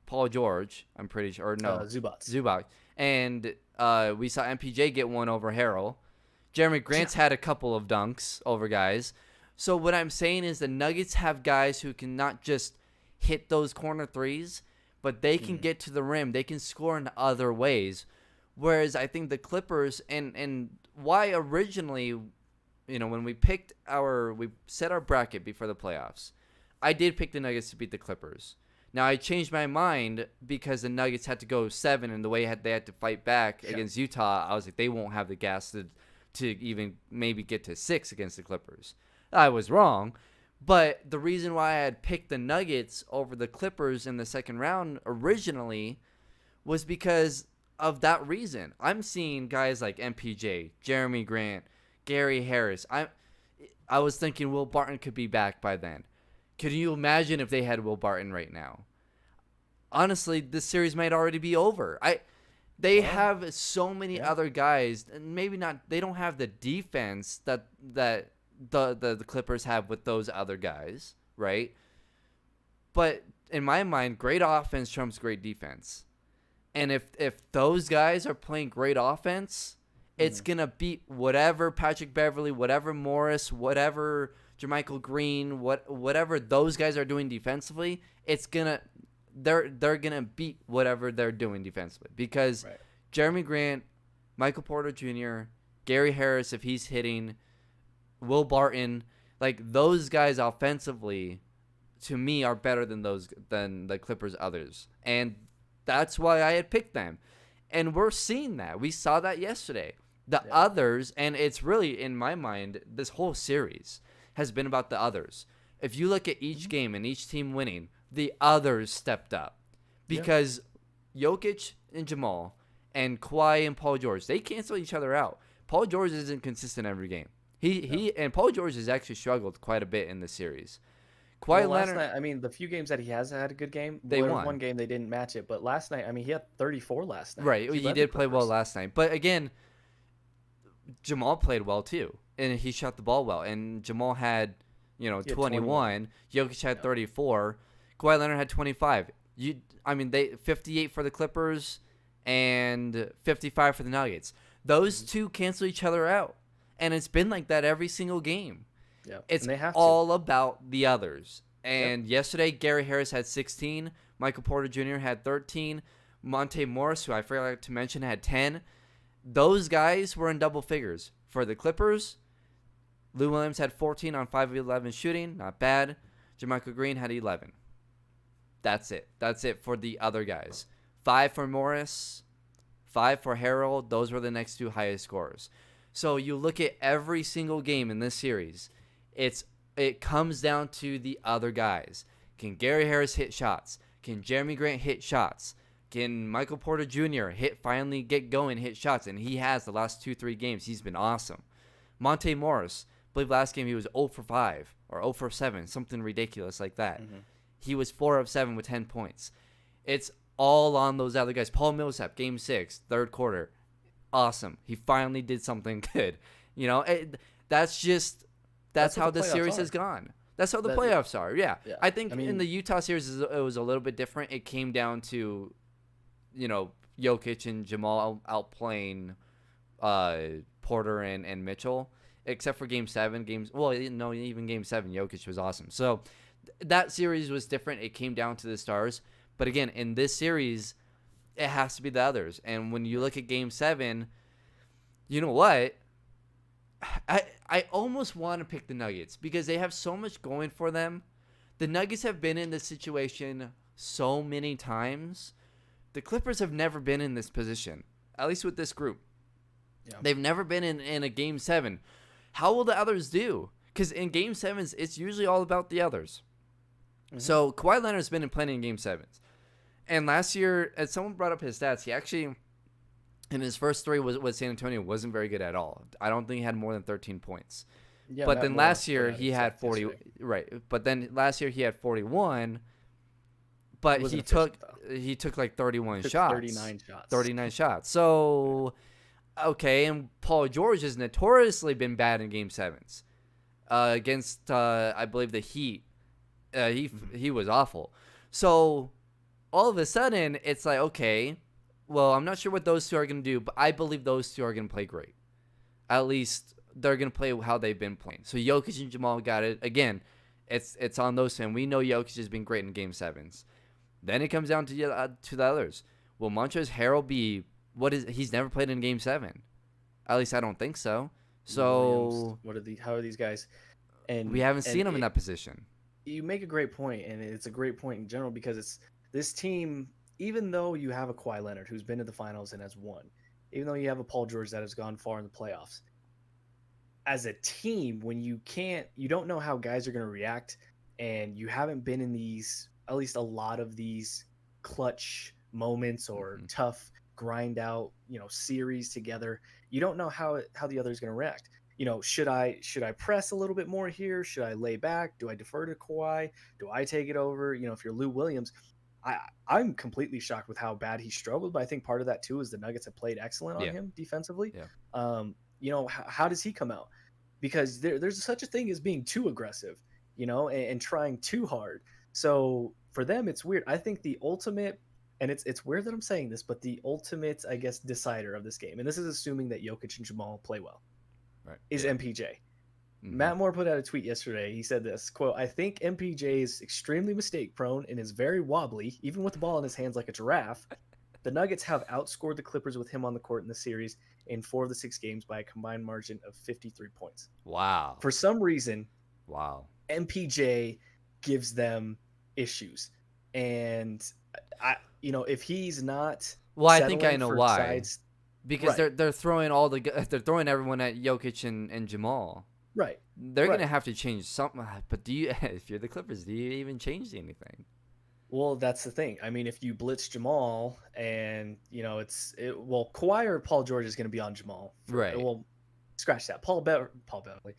Paul George, I'm pretty sure. Or no, Zubac. And we saw MPJ get one over Harrell. Jeremy Grant's had a couple of dunks over guys. So what I'm saying is the Nuggets have guys who can not just hit those corner threes, but they can get to the rim. They can score in other ways. Whereas I think the Clippers and why originally, when we set our bracket before the playoffs, I did pick the Nuggets to beat the Clippers. Now I changed my mind because the Nuggets had to go 7 and the way they had to fight back against Utah, I was like, they won't have the gas to even maybe get to 6 against the Clippers. I was wrong, but the reason why I had picked the Nuggets over the Clippers in the second round originally was because of that reason. I'm seeing guys like MPJ, Jeremy Grant, Gary Harris. I was thinking Will Barton could be back by then. Could you imagine if they had Will Barton right now? Honestly, this series might already be over. They have so many other guys, and maybe not. They don't have the defense that the Clippers have with those other guys, right? But in my mind, great offense trumps great defense. And if those guys are playing great offense, it's Mhm. gonna beat whatever Patrick Beverly, whatever Morris, whatever Jermichael Green, whatever those guys are doing defensively. They're gonna beat whatever they're doing defensively because Right. Jeremy Grant, Michael Porter Jr., Gary Harris, if he's hitting, Will Barton, like those guys offensively, to me are better than the Clippers others, and that's why I had picked them. And we're seeing that. We saw that yesterday. The Yeah. others, and it's really, in my mind, this whole series has been about the others. If you look at each game and each team winning, the others stepped up. Because Jokic and Jamal and Kawhi and Paul George, they cancel each other out. Paul George isn't consistent every game. He and Paul George has actually struggled quite a bit in this series. Kawhi Well, last Leonard, night, I mean, the few games that he has had a good game, they one won. game they didn't match it, but last night, I mean, he had 34 last night. Right, he led the did play well Clippers. last night. But again, Jamal played well too, and he shot the ball well. And Jamal had, He had 21. Jokic had Yeah. 34. Kawhi Leonard had 25. They 58 for the Clippers and 55 for the Nuggets. Those two cancel each other out, and it's been like that every single game. Yeah, It's and they have all about the others. And yesterday, Gary Harris had 16. Michael Porter Jr. had 13. Monte Morris, who I forgot to mention, had 10. Those guys were in double figures. For the Clippers, Lou Williams had 14 on 5 of 11 shooting. Not bad. Jermichael Green had 11. That's it. That's it for the other guys. 5 for Morris. 5 for Harold. Those were the next two highest scorers. So you look at every single game in this series, it comes down to the other guys. Can Gary Harris hit shots? Can Jeremy Grant hit shots? Can Michael Porter Jr. finally get going, hit shots? And he has the last 2-3 games. He's been awesome. Monte Morris, I believe last game he was 0 for 5 or 0 for 7, something ridiculous like that. Mm-hmm. He was 4 of 7 with 10 points. It's all on those other guys. Paul Millsap, game 6, third quarter. Awesome. He finally did something good. That's how what the the series playoffs has are. gone. That's how the That- playoffs are. Yeah. Yeah. I think I mean- in the Utah series it was a little bit different. It came down to, Jokic and Jamal outplaying Porter and Mitchell, except for Game 7. Even Game 7, Jokic was awesome. So that series was different. It came down to the stars. But again, in this series, it has to be the others. And when you look at Game 7, you know what? I almost want to pick the Nuggets because they have so much going for them. The Nuggets have been in this situation so many times. The Clippers have never been in this position, at least with this group. Yeah. They've never been in a Game 7. How will the others do? Because in Game 7s, it's usually all about the others. Mm-hmm. So Kawhi Leonard's been in plenty in Game 7s. And last year, as someone brought up his stats, he actually, in his first 3 with San Antonio, wasn't very good at all. I don't think he had more than 13 points. Yeah, But Matt then Moore last put year, out he his had stats 40. yesterday. Right. But then last year, he had 41. But Wasn't he took like 31 Took shots. 39 shots. 39 shots. So, okay, and Paul George has notoriously been bad in Game 7s. Against, I believe, the Heat. He was awful. So, all of a sudden, it's like, okay, well, I'm not sure what those two are going to do, but I believe those two are going to play great. At least they're going to play how they've been playing. So, Jokic and Jamal got it. Again, it's on those two. And we know Jokic has been great in Game 7s. Then it comes down to the others. Will Montrezl Harrell be he's never played in Game 7? At least I don't think so. So Williams, how are these guys? And we haven't seen him in that position. You make a great point, and it's a great point in general because it's this team. Even though you have a Kawhi Leonard who's been to the finals and has won, even though you have a Paul George that has gone far in the playoffs, as a team, when you don't know how guys are going to react, and you haven't been in these, at least a lot of these clutch moments or tough grind out, series together. You don't know how the other is going to react. Should I press a little bit more here? Should I lay back? Do I defer to Kawhi? Do I take it over? If you're Lou Williams, I'm completely shocked with how bad he struggled. But I think part of that too is the Nuggets have played excellent on him defensively. Yeah. How does he come out? Because there's such a thing as being too aggressive, and trying too hard. So for them, it's weird. I think the ultimate and it's weird that I'm saying this, but the ultimate, I guess, decider of this game, and this is assuming that Jokic and Jamal play well, Right. is Yeah. MPJ. Mhm. Matt Moore put out a tweet yesterday. He said this quote: "I think MPJ is extremely mistake prone and is very wobbly, even with the ball in his hands like a giraffe. The Nuggets have outscored the Clippers with him on the court in the series in 4 of the 6 games by a combined margin of 53 points. Wow. For some reason, Wow. MPJ gives them issues, and if he's not Well, I think I settling know for why. sides, Because right, they're throwing they're throwing everyone at Jokic and Jamal. right, They're right. gonna have to change something. But do you, if you're the Clippers, do you even change anything? Well, that's the thing. I mean, if you blitz Jamal, and well, Kawhi or Paul George is going to be on Jamal. Right. Well, scratch that. Paul Beverly,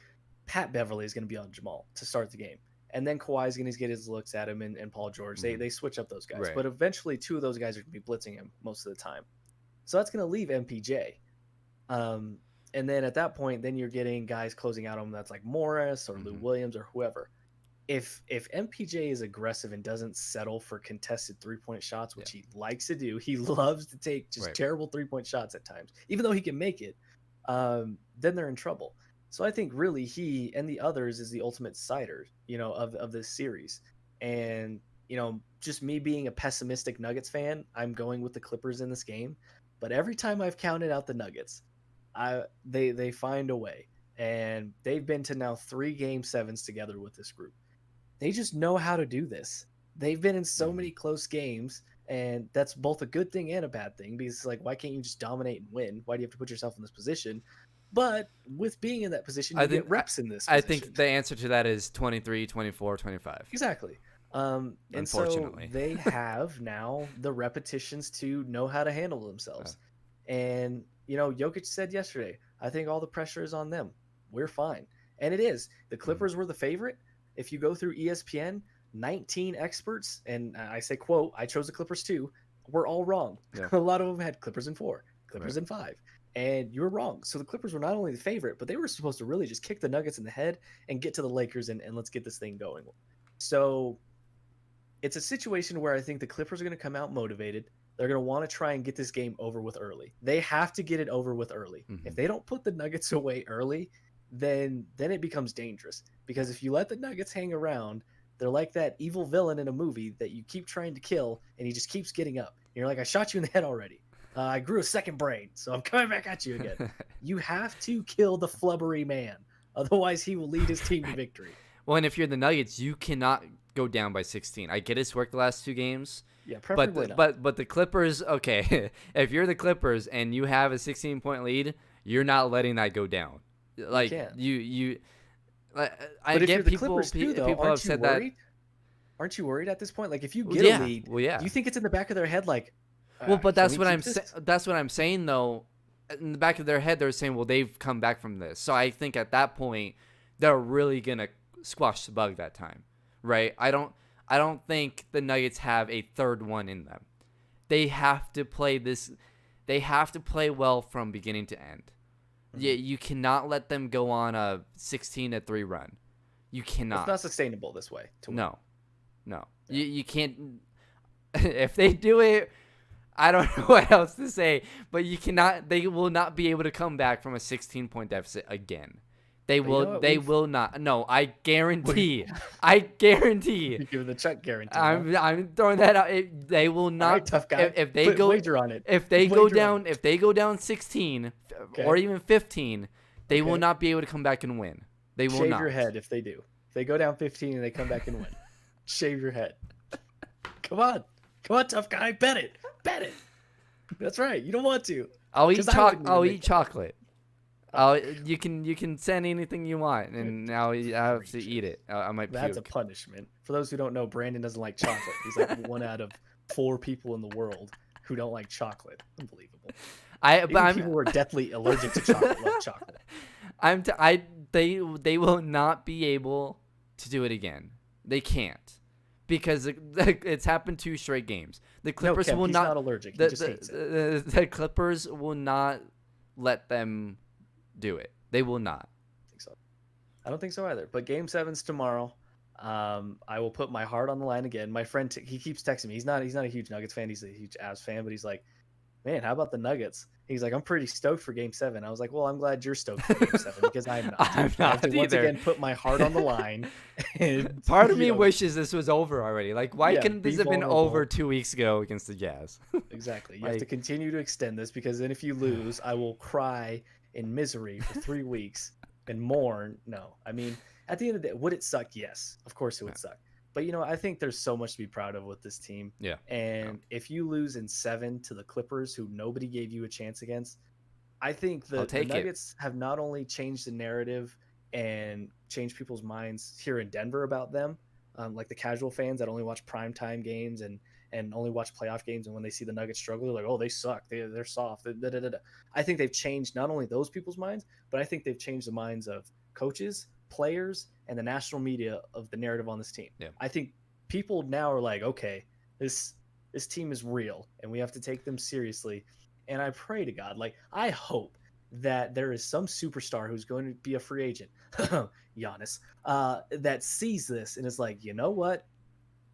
Pat Beverly is going to be on Jamal to start the game, and then Kawhi is going to get his looks at him, and Paul George. They switch up those guys, Right. but eventually 2 of those guys are going to be blitzing him most of the time. So that's going to leave MPJ. And then at that point, then you're getting guys closing out on him that's like Morris or Lou Williams or whoever. If MPJ is aggressive and doesn't settle for contested 3-point shots, which he likes to do, he loves to take just terrible 3-point shots at times, even though he can make it, then they're in trouble. So I think really he and the others is the ultimate decider, of this series. And, just me being a pessimistic Nuggets fan, I'm going with the Clippers in this game. But every time I've counted out the Nuggets, they find a way. And they've been to now 3 Game 7s together with this group. They just know how to do this. They've been in so many close games, and that's both a good thing and a bad thing, because it's like, why can't you just dominate and win? Why do you have to put yourself in this position? But with being in that position, you get reps in this position. I think the answer to that is 23, 24, 25. Exactly. And so they have now the repetitions to know how to handle themselves. And, Jokic said yesterday, I think all the pressure is on them. We're fine. And it is. The Clippers were the favorite. If you go through ESPN, 19 experts, and I say, quote, I chose the Clippers too, were all wrong. Yeah. A lot of them had Clippers in 4, Clippers in 5. And you were wrong. So the Clippers were not only the favorite, but they were supposed to really just kick the Nuggets in the head and get to the Lakers and let's get this thing going. So it's a situation where I think the Clippers are going to come out motivated. They're going to want to try and get this game over with early. They have to get it over with early. If they don't put the Nuggets away early, then it becomes dangerous. Because if you let the Nuggets hang around, they're like that evil villain in a movie that you keep trying to kill, and he just keeps getting up. And you're like, I shot you in the head already. I grew a second brain, so I'm coming back at you again. You have to kill the flubbery man. Otherwise, he will lead his team to victory. Well, and if you're the Nuggets, you cannot go down by 16. I get it's worked the last 2 games. Yeah, preferably not. But the Clippers, okay, if you're the Clippers and you have a 16-point lead, you're not letting that go down. Like you I get people have said that. Aren't you worried at this point? Like if you get a lead, do you think it's in the back of their head like but that's what I'm saying though. In the back of their head they're saying, well, they've come back from this. So I think at that point they're really going to squash the bug that time. Right? I don't think the Nuggets have a third one in them. They have to play this. They have to play well from beginning to end. Yeah, you cannot let them go on a 16-3 run. You cannot. It's not sustainable this way. No. Yeah. You can't. If they do it, I don't know what else to say. But you cannot. They will not be able to come back from a 16-point deficit again. They will. They will not. No, I guarantee. I guarantee. You give the check guarantee. I'm throwing that out. They will not. Right, tough guy. If they go wager on it. If they go down. If they go down 16 or even 15, they will not be able to come back and win. They will not. Shave your head if they do. If they go down 15 and they come back and win, shave your head. Come on, tough guy. Bet it. That's right. You don't want to. I'll eat chocolate. You can send anything you want, and now I have to eat it. I might puke. That's a punishment. For those who don't know, Brandon doesn't like chocolate. He's like 1 out of 4 people in the world who don't like chocolate. Unbelievable. People who are deathly allergic to chocolate love chocolate. They will not be able to do it again. They can't. Because it's happened 2 straight games. The Clippers will he's not allergic. He just hates it. The Clippers will not let them do it. They will not. I don't think so either. But Game 7's tomorrow. I will put my heart on the line again. My friend, he keeps texting me. He's not a huge Nuggets fan. He's a huge Avs fan, but he's like, man, how about the Nuggets? He's like, I'm pretty stoked for Game 7. I was like, well, I'm glad you're stoked for Game 7 because I'm not. I'm I have to not once either. again put my heart on the line. And, Part of me wishes this was over already. Like, why yeah, couldn't be this have been vulnerable. over 2 weeks ago against the Jazz? Exactly. You have to continue to extend this because then if you lose, I will cry in misery for 3 weeks and mourn. No, I mean, at the end of the day, would it suck? Yes, of course it would suck. But I think there's so much to be proud of with this team. Yeah. And if you lose in 7 to the Clippers, who nobody gave you a chance against, I think the Nuggets have not only changed the narrative and changed people's minds here in Denver about them, like the casual fans that only watch primetime games and only watch playoff games, and when they see the Nuggets struggle, they're like, oh, they suck, they're soft. I think they've changed not only those people's minds, but I think they've changed the minds of coaches, players, and the national media of the narrative on this team. Yeah. I think people now are like, okay, this team is real, and we have to take them seriously. And I pray to God, like I hope that there is some superstar who's going to be a free agent, Giannis, that sees this and is like, you know what?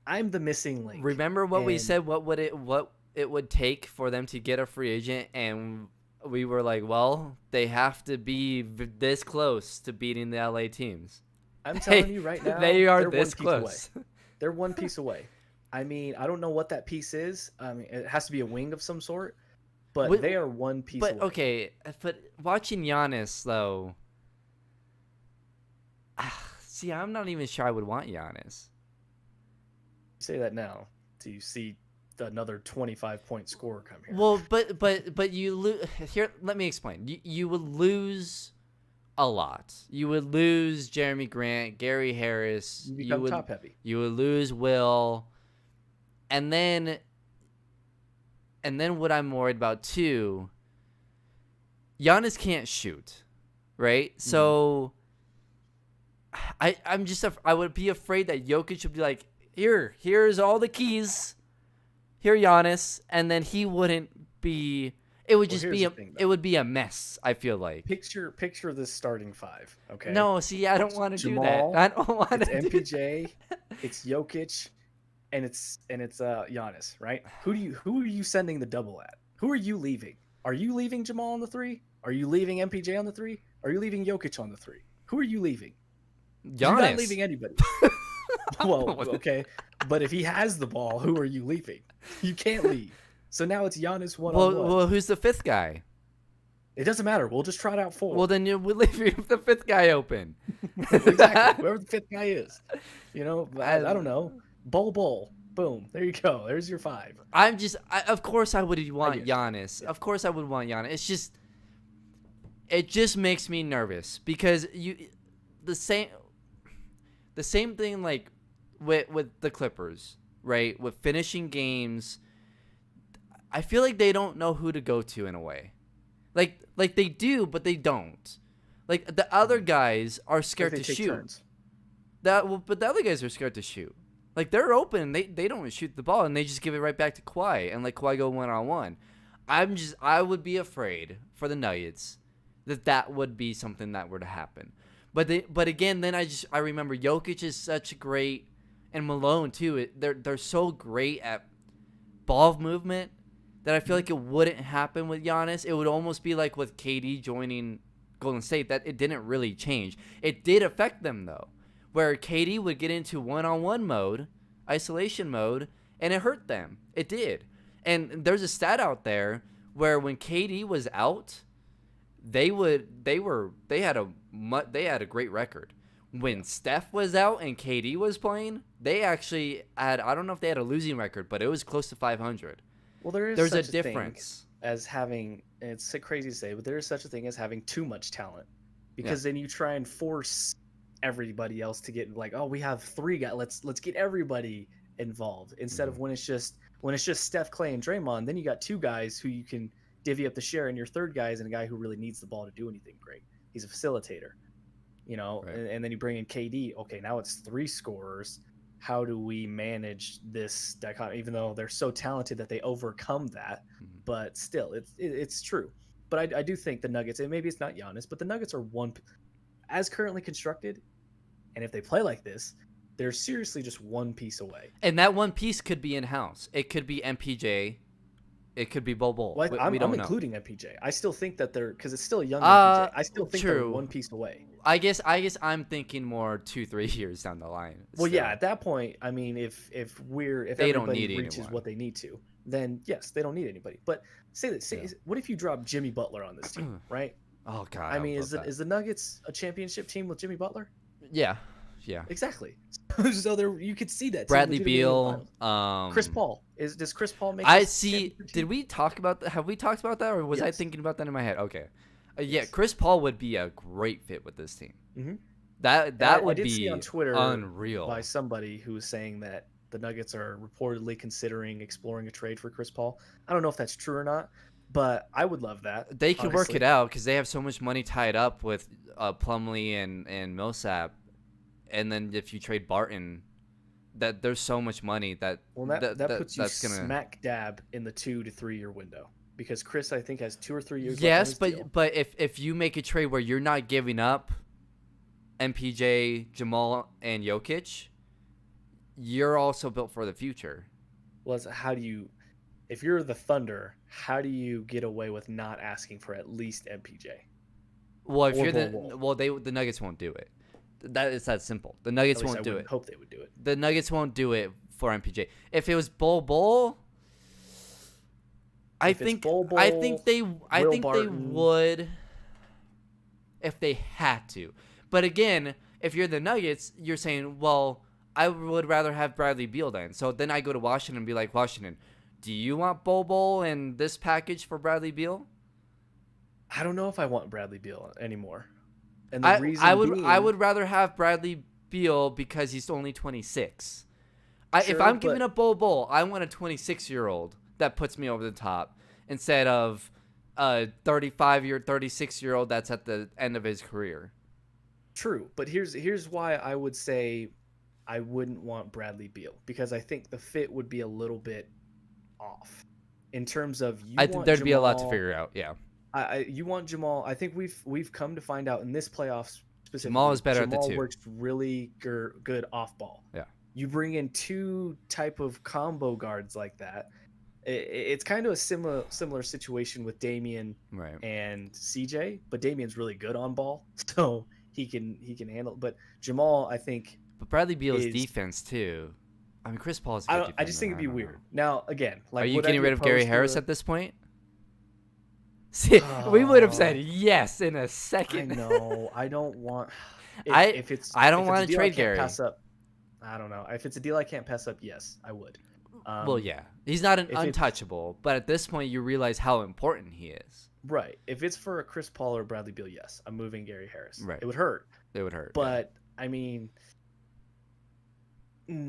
I'm the missing link. Remember what we said? What it would take for them to get a free agent, and we were like, well, they have to be this close to beating the LA teams. I'm telling you right now, they are this close. They're one piece away. I mean, I don't know what that piece is. I mean, it has to be a wing of some sort, but they are one piece away. But okay, but watching Giannis though, see, I'm not even sure I would want Giannis. You say that now. Do you see another 25-point scorer come here? Well, but you lose here. Let me explain. You would lose a lot. You would lose Jeremy Grant, Gary Harris. You become top heavy. You would lose Will, and then what I'm worried about too. Giannis can't shoot, right? Mm-hmm. So I would be afraid that Jokic would be like, here's all the keys. Here, Giannis, and then he wouldn't be. It would just be it would be a mess. I feel like. Picture this starting five. Okay. No, see, I don't want to do that. I don't want to. It's MPJ, it's Jokic, and it's Giannis, right? Who are you sending the double at? Who are you leaving? Are you leaving Jamal on the 3? Are you leaving MPJ on the 3? Are you leaving Jokic on the 3? Who are you leaving? Giannis. You're not leaving anybody. Well, okay, but if he has the ball, who are you leaving? You can't leave. So now it's Giannis one-on-one. Well, who's the 5th guy? It doesn't matter. We'll just trot out 4. Well, then we'll leave the 5th guy open. Exactly. Whoever the 5th guy is. I don't know. Bull. Boom. There you go. There's your 5. Of course I would want Giannis. Yeah. Of course I would want Giannis. It just makes me nervous because the same thing like with the Clippers, right? With finishing games, I feel like they don't know who to go to in a way. Like they do, but they don't. Like the other guys are scared to shoot. Turns. But the other guys are scared to shoot. Like they're open, they don't shoot the ball and they just give it right back to Kawhi and let Kawhi go 1-on-1. I would be afraid for the Nuggets that would be something that were to happen. But again, then I remember Jokic is such a great, and Malone too. They're so great at ball movement that I feel like it wouldn't happen with Giannis. It would almost be like with KD joining Golden State, that it didn't really change. It did affect them though, where KD would get into 1-on-1 mode, isolation mode, and it hurt them. It did. And there's a stat out there where when KD was out, they had a great record. When Steph was out and KD was playing, they actually had, I don't know if they had a losing record, but it was close to 500. Well, there's a difference as having, it's crazy to say, but there is such a thing as having too much talent, because then you try and force everybody else to get like, oh, we have 3 guys, let's get everybody involved, instead of when it's just Steph, Clay, and Draymond. Then you got 2 guys who you can divvy up the share, and your 3rd guy is a guy who really needs the ball to do anything great. He's a facilitator, right. And then you bring in KD. Okay, now it's 3 scorers. How do we manage this dichotomy? Even though they're so talented that they overcome that, but still, it's true. But I do think the Nuggets, and maybe it's not Giannis, but the Nuggets are one, as currently constructed, and if they play like this, They're seriously just one piece away. And that one piece could be in-house. It could be MPJ. It could be Bol Bol. Well, We don't I'm know. including MPJ. I still think that they're, because it's still a young MPJ. I still think they're True. one piece away. I guess I'm thinking more 2-3 years down the line. Well, still. yeah, at that point, I mean, if They everybody don't need reaches anyone. what they need to, then yes, they don't need anybody. But what if you drop Jimmy Butler on this team, right? Oh God. I mean, would love is the Nuggets a championship team with Jimmy Butler? that. Yeah. Yeah. Exactly. So there, you could see that. team Bradley legitimately in the Beal. finals. Chris Paul does Chris Paul make? I this see. championship Did team? we talk about that? Have we talked about that, or was I Yes. thinking about that in my head? Okay. Yeah, Yes. Chris Paul would be a great fit with this team. Mhm. That I would did be see on Twitter unreal. by somebody who was saying that the Nuggets are reportedly considering exploring a trade for Chris Paul. I don't know if that's true or not, but I would love that. They could work honestly. it out because they have so much money tied up with Plumlee and Millsap, and then if you trade Barton, that there's so much money that Well, that puts you that's gonna. smack dab in the 2 to 3 year window because Chris, I think, has 2 or 3 years. Yes, left on his deal. but if you make a trade where you're not giving up MPJ, Jamal, and Jokic, you're also built for the future. Well, how do you, if you're the Thunder, how do you get away with not asking for at least MPJ? Well, if Or you're Bol well, the Nuggets won't do it. That is that simple. The Nuggets At least won't I do would it. hope they would do it. The Nuggets won't do it for MPJ. If it was Bol, I If it's think Bol, I think they Will they Barton. would if they had to. But again, if you're the Nuggets, you're saying, well, I would rather have Bradley Beal then. So then I go to Washington and be like, Washington, do you want Bol and this package for Bradley Beal? I don't know if I want Bradley Beal anymore. And the I reason would being, rather have Bradley Beal because he's only 26. If Sure, I'm giving but- up Bol, I want a 26-year-old that puts me over the top instead of a 36-year-old that's at the end of his career. True, but here's why I would say I wouldn't want Bradley Beal, because I think the fit would be a little bit off in terms of I think there'd be a lot to Jamal- figure out. Yeah, you want Jamal. I think we've come to find out in this playoffs specifically. Jamal is better at the Jamal two. works really good off ball. Yeah. You bring in 2 type of combo guards like that. It's kind of a similar situation with Damian right. and CJ, but Damian's really good on ball, so he can handle. But Jamal, I think, But Bradley Beal's is- defense too. I mean, Chris Paul's. I just think it'd be weird. Now, again, like, Are you would I getting be rid of Gary opposed to Harris a- at this point? See, we would have said Oh. yes in a I second. know. I don't want. I don't if wanna it's a deal I trade can't Gary. Pass up. I don't know. If it's a deal I can't pass up, yes, I would. Well, yeah, he's not an if it's- untouchable, but at this point, you realize how important he is. Right. If it's for a Chris Paul or Bradley Beal, yes, I'm moving Gary Harris. Right. It would hurt, It would hurt. yeah. but I mean,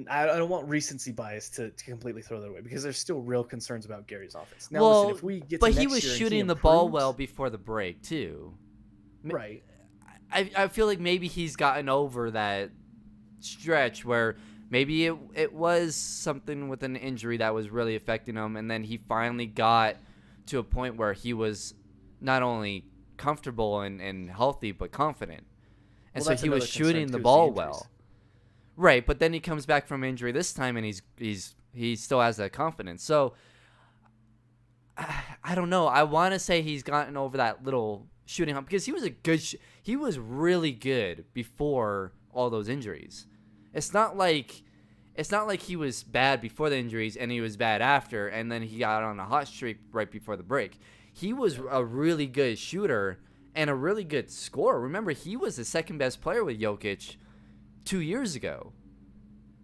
I don't want recency bias to completely throw that away, because there's still real concerns about Gary's offense. Now, well, listen, if we get to but he next was year and shooting the ball improves- well before the break too. right? I feel like maybe he's gotten over that stretch where maybe it was something with an injury that was really affecting him, and then he finally got to a point where he was not only comfortable and healthy but confident, and Well, so that's he was another concern, shooting too, the is ball injuries. well. Right, but then he comes back from injury this time, and he still has that confidence. So I don't know. I want to say he's gotten over that little shooting hump because he was he was really good before all those injuries. It's not like he was bad before the injuries and he was bad after, and then he got on a hot streak right before the break. He was a really good shooter and a really good scorer. Remember, he was the second best player with Jokic 2 years ago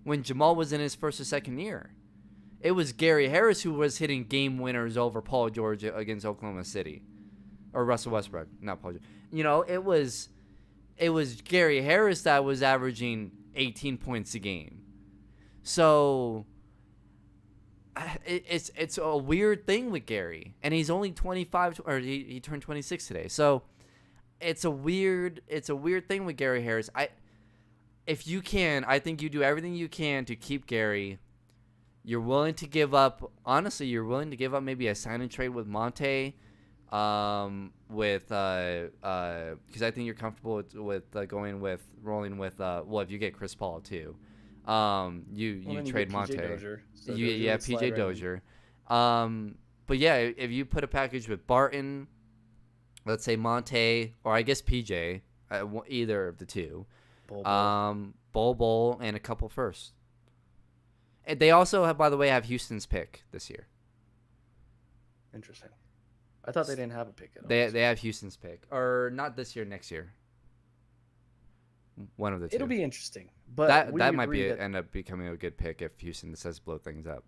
when Jamal was in his first or second year. It was Gary Harris who was hitting game winners over Paul George against Oklahoma City. Or Russell Westbrook, not Paul George. You know, it was Gary Harris that was averaging 18 points a game. So it's a weird thing with Gary, and he's only 25, or he turned 26 today. So it's a weird thing with Gary Harris. I think you do everything you can to keep Gary. You're willing to give up. Honestly, you're willing to give up maybe a sign and trade with Monte, because I think you're comfortable with rolling with. Well, if you get Chris Paul too, You then trade get Monte. PJ Dozier, so You Dozier yeah, would slide PJ right in. Dozier. But yeah, if you put a package with Barton, let's say Monte, or I guess PJ, either of the two, Bol. Bol, and a couple firsts. And they also have, by the way, have Houston's pick this year. Interesting. I thought they didn't have a pick at all. They have Houston's pick, or not this year, next year. One of the two. It'll be interesting, but that might end up becoming a good pick if Houston decides to blow things up.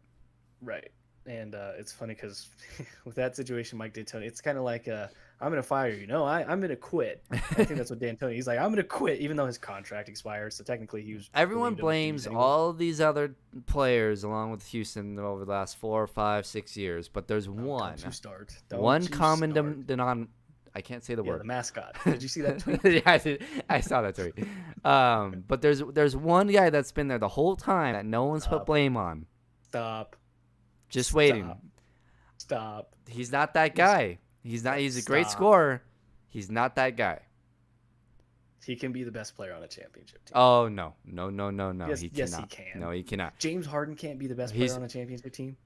Right. And it's funny because with that situation, Mike D'Antoni, it's kind of like, I'm going to fire you. No, I'm going to quit. I think that's what D'Antoni, he's like, I'm going to quit, even though his contract expires. So technically, he was. Everyone blames all these other players along with Houston over the last 4, 5, 6 years, but there's one common denominator. I can't say the word. The mascot. Did you see that tweet? Yeah, I saw that tweet. But there's one guy that's been there the whole time that no one's put blame on. Stop. Just waiting. Stop. He's not that guy. He's not. He's a great scorer. He's not that guy. He can be the best player on a championship team. Oh no. Yes, he can. No, he cannot. James Harden can't be the best player on a championship team.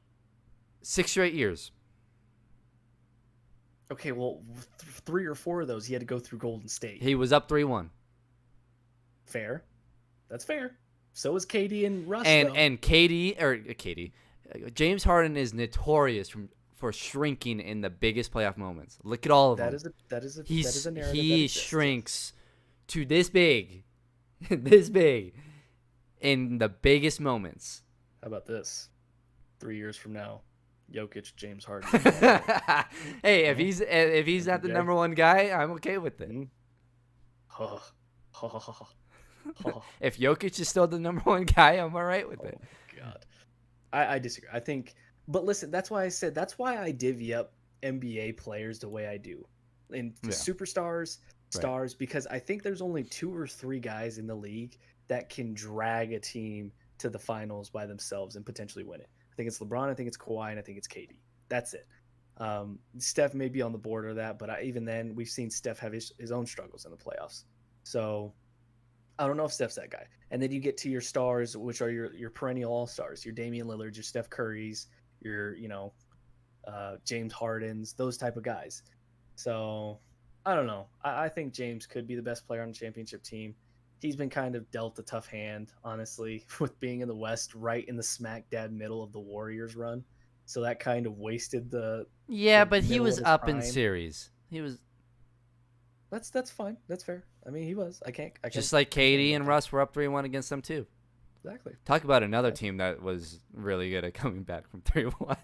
6 straight years. Okay, well, 3 or 4 of those he had to go through Golden State. He was up 3-1. Fair. That's fair. So was KD and Russ. And KD. James Harden is notorious for shrinking in the biggest playoff moments. Look at all of them. That is a narrative. He shrinks to this big, this big, in the biggest moments. How about this? 3 years from now, Jokic, James Harden. Hey, if he's not the number one guy, I'm okay with it. If Jokic is still the number one guy, I'm all right with it. God. I disagree. I think, but listen, that's why I divvy up NBA players the way I do, into superstars, stars, because I think there's only 2 or 3 guys in the league that can drag a team to the finals by themselves and potentially win it. I think it's LeBron, I think it's Kawhi, and I think it's KD. That's it. Steph may be on the border of that, but even then, we've seen Steph have his own struggles in the playoffs. So I don't know if Steph's that guy. And then you get to your stars, which are your perennial all-stars, your Damian Lillards, your Steph Currys, your James Hardens, those type of guys. So I don't know. I think James could be the best player on the championship team. He's been kind of dealt a tough hand, honestly, with being in the West, right in the smack dab middle of the Warriors run. So that kind of wasted the. Yeah, but he was up in series. He was. That's fine. That's fair. I mean, he was. I can't. Just like KD and Russ were up 3-1 against them too. Exactly. Talk about another team that was really good at coming back from 3-1.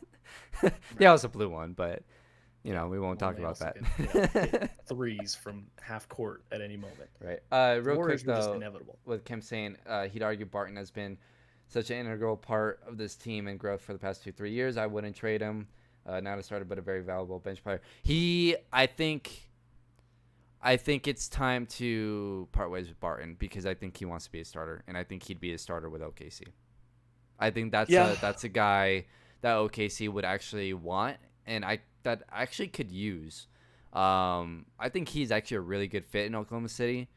They also blew one, but we won't talk about that. Hit threes from half court at any moment. Right. Real Warriors quick though, inevitable. with Kim saying he'd argue Barton has been such an integral part of this team and growth for the past 2-3 years. I wouldn't trade him. Not a starter, but a very valuable bench player. I think it's time to part ways with Barton because I think he wants to be a starter, and I think he'd be a starter with OKC. I think that's a guy that OKC would actually want, and that actually could use. I think he's actually a really good fit in Oklahoma City.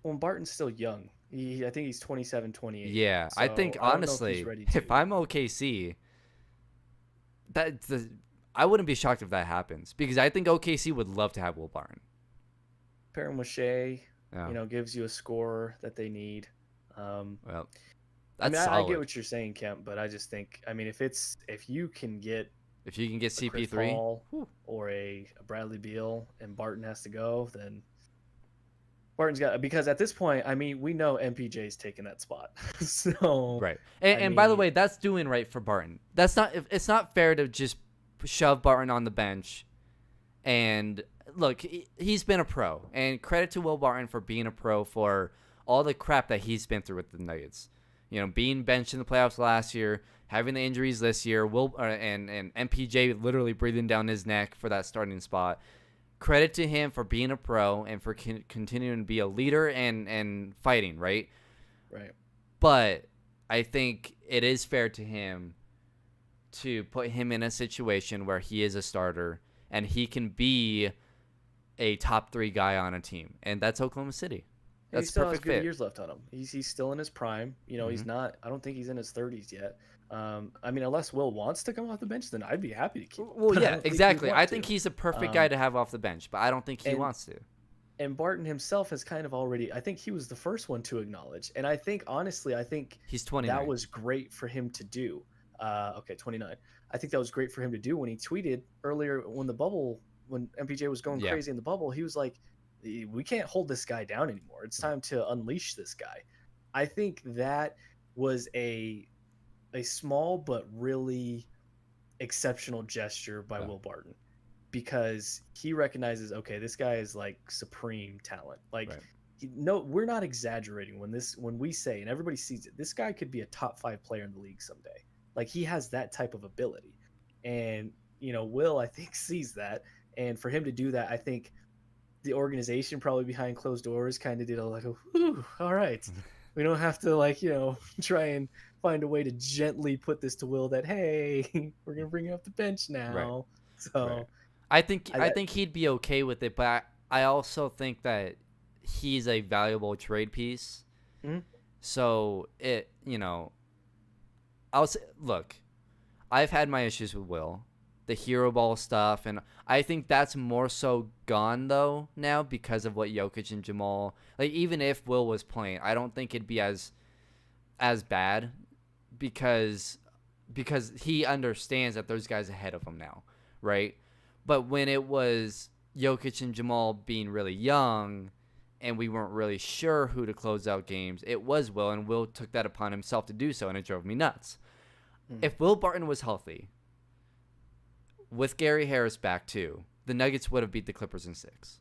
Well, Barton's still young. I think he's 27, 28. Yeah, so I think honestly, if I'm OKC, I wouldn't be shocked if that happens because I think OKC would love to have Will Barton. Pair him with Shea, gives you a scorer that they need. Well, that's solid. I get what you're saying, Kemp, but I just think, if you can get CP3 Paul or a Bradley Beal and Barton has to go, then Barton's got, because at this point, we know MPJ's taking that spot. So right. And by the way, that's doing right for Barton. It's not fair to just shove Barton on the bench. And look, he's been a pro, and credit to Will Barton for being a pro for all the crap that he's been through with the Nuggets. Being benched in the playoffs last year, having the injuries this year, and MPJ literally breathing down his neck for that starting spot. Credit to him for being a pro and for continuing to be a leader and fighting, right? Right. But I think it is fair to him to put him in a situation where he is a starter and he can be a top 3 guy on a team, and that's Oklahoma City. He That's a still has perfect good fit. years left on him. He's still in his prime. You know, he's Hmm. not. I don't think he's in his 30s yet. I mean, unless Will wants to come off the bench, then I'd be happy to keep him. Well, But I yeah, don't think he'd exactly. want I think to. he's a perfect guy Um, to have off the bench, but I don't think he and wants to. and Barton himself has kind of already. I think he was the first one to acknowledge, and I think honestly, I think He's that 29. was great for him to do. Okay, 29. I think that was great for him to do when he tweeted earlier when MPJ was going Yeah. crazy in the bubble. He was like, "We can't hold this guy down anymore. It's time to unleash this guy." I think that was a small but really exceptional gesture by Yeah. Will Barton because he recognizes, okay, this guy is like supreme talent. Like, Right. no, we're not exaggerating when we say, and everybody sees it, this guy could be a top 5 player in the league someday. Like, he has that type of ability, and Will, I think, sees that, and for him to do that, I think the organization probably behind closed doors kind of did whew, all right, we don't have to try and find a way to gently put this to Will that, hey, we're gonna bring you off the bench Right. now. Right. So I think I, I think he'd be okay with it, but I also think that he's a valuable trade piece. Mhm. So I'll say, look, I've had my issues with Will, the hero ball stuff, and I think that's more so gone though now because of what Jokic and Jamal. Like, even if Will was playing, I don't think it'd be as bad because he understands that there's guys ahead of him now, right? But when it was Jokic and Jamal being really young and we weren't really sure who to close out games, it was Will, and Will took that upon himself to do so, and it drove me nuts. If Will Barton was healthy, with Gary Harris back too, the Nuggets would have beat the Clippers in 6.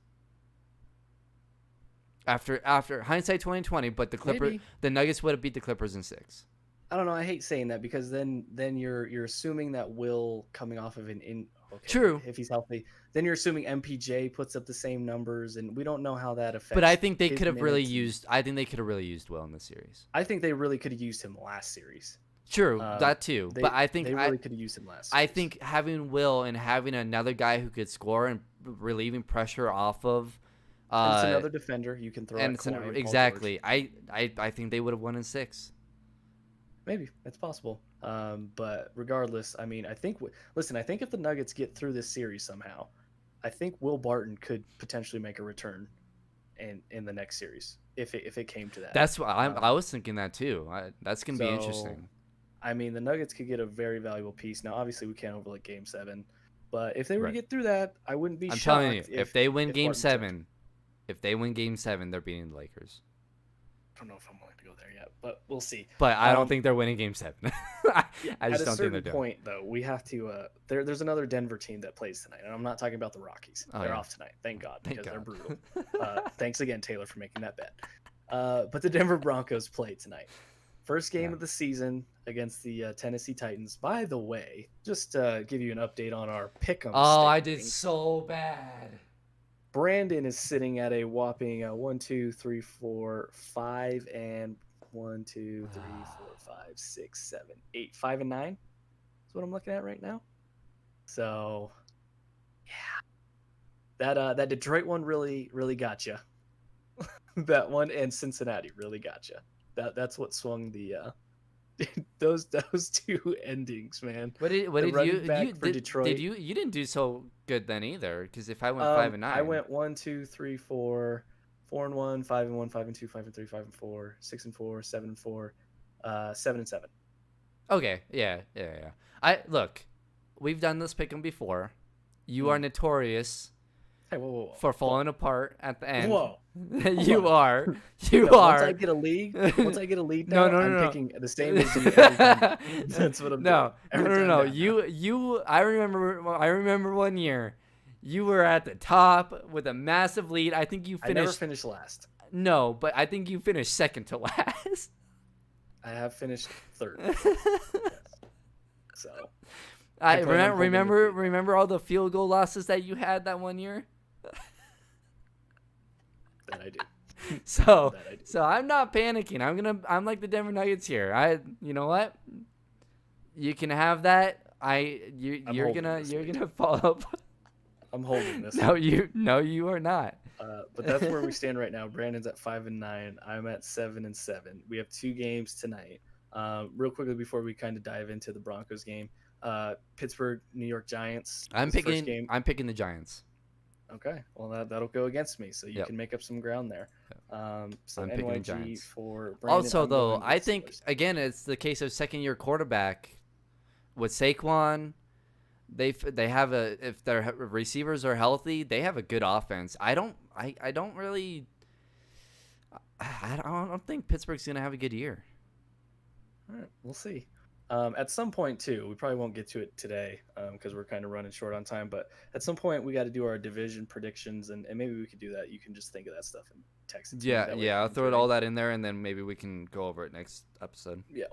After hindsight 2020, but Maybe. the Nuggets would have beat the Clippers in 6. I don't know. I hate saying that because then you're assuming that Will coming off of okay, True. if he's healthy, then you're assuming MPJ puts up the same numbers, and we don't know how that affects. But I think they his could have really minutes. used. I think they could have really used Will in this series. I think they really could have used him last series. True, that too. They, but I think they really could have used him last series. I think having Will and having another guy who could score and relieving pressure off of. And it's another defender you can throw. And at Kawhi and Paul exactly. George. I think they would have won in 6. Maybe it's possible. But regardless, I mean, I think if the Nuggets get through this series somehow, I think Will Barton could potentially make a return in the next series if it came to that. That's what I was thinking that too. That's gonna be interesting. I mean, the Nuggets could get a very valuable piece. Now, obviously, we can't overlook Game 7, but if they were to get through that, I wouldn't be shocked. I'm telling you, if they win Game Barton 7, they're beating the Lakers. I don't know if I'm willing to go there yet, but we'll see. But I don't think they're winning Game 7. I just don't think they're doing. At a certain point, though, we have to. There's another Denver team that plays tonight, and I'm not talking about the Rockies. They're off tonight, thank God, because they're brutal. Thanks again, Taylor, for making that bet. But the Denver Broncos play tonight. First game of the season against the Tennessee Titans. By the way, just to give you an update on our pick'em. Oh, I did so bad. Brandon is sitting at a whopping 1, 2, 3, 4, 5, and 1, 2, 3, 4, 5, 6, 7, 8, 5, and 9. That's what I'm looking at right now. So, yeah, that Detroit one really got you. That one and Cincinnati really got you. That's what swung the those two endings, man. What did you for Detroit? You didn't do so good then either? Because if I went 5 and 9, I went 1, 2, 3, 4, 4 and 1, 5 and 1, 5 and 2, 5 and 3, 5 and 4, 6 and 4, 7 and 4, 7 and 7. Okay, yeah. I look, we've done this pick'em before. You are notorious. Hey, whoa. For falling apart at the end. Whoa. You are. Once I get a lead now, I'm picking the same as you every time. That's what I'm doing. No. You I remember one year you were at the top with a massive lead. I think you finished. I never finished last. No, but I think you finished second to last. I have finished third. So I remember all the field goal losses that you had that one year? That I do. So I'm not panicking. I'm like the Denver Nuggets here. You know what? You can have that. You're gonna follow up. I'm holding this. No, you are not. But that's where we stand right now. Brandon's at 5-9. I'm at 7-7. We have 2 games tonight. Real quickly before we kind of dive into the Broncos game, Pittsburgh, New York Giants. First game. I'm picking the Giants. Okay, well that'll go against me, so you can make up some ground there. So I'm NYG picking the Giants. for Brandon. Also, though, I think again it's the case of second-year quarterback with Saquon. They have if their receivers are healthy, they have a good offense. I don't think Pittsburgh's gonna have a good year. All right, we'll see. At some point too, we probably won't get to it today because we're kind of running short on time. But at some point, we got to do our division predictions, and maybe we could do that. You can just think of that stuff and text it to me. Yeah. I'll throw all that in there, and then maybe we can go over it next episode. Yeah.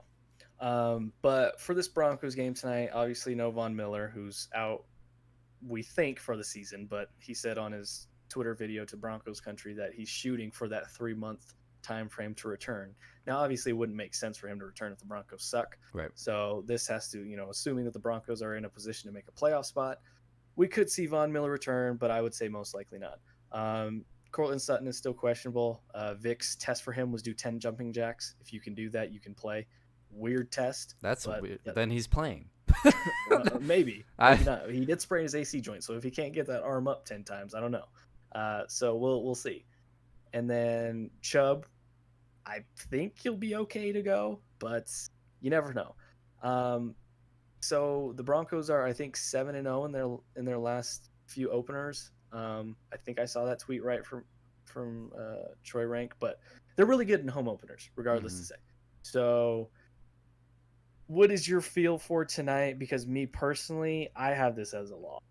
But for this Broncos game tonight, obviously no Von Miller, who's out, we think, for the season. But he said on his Twitter video to Broncos Country that he's shooting for that 3-month time frame to return. Now, obviously, it wouldn't make sense for him to return if the Broncos suck. Right. So this has to, assuming that the Broncos are in a position to make a playoff spot, we could see Von Miller return, but I would say most likely not. Cortland Sutton is still questionable. Vic's test for him was do 10 jumping jacks. If you can do that, you can play. Weird test. That's weird. Then he's playing. Maybe not. He did sprain his AC joint, so if he can't get that arm up 10 times, I don't know. So we'll see. And then Chubb, I think he'll be okay to go, but you never know. So the Broncos are, I think, 7-0 in their last few openers. I think I saw that tweet right from Troy Rank, but they're really good in home openers, regardless to say. So what is your feel for tonight? Because me personally, I have this as a loss.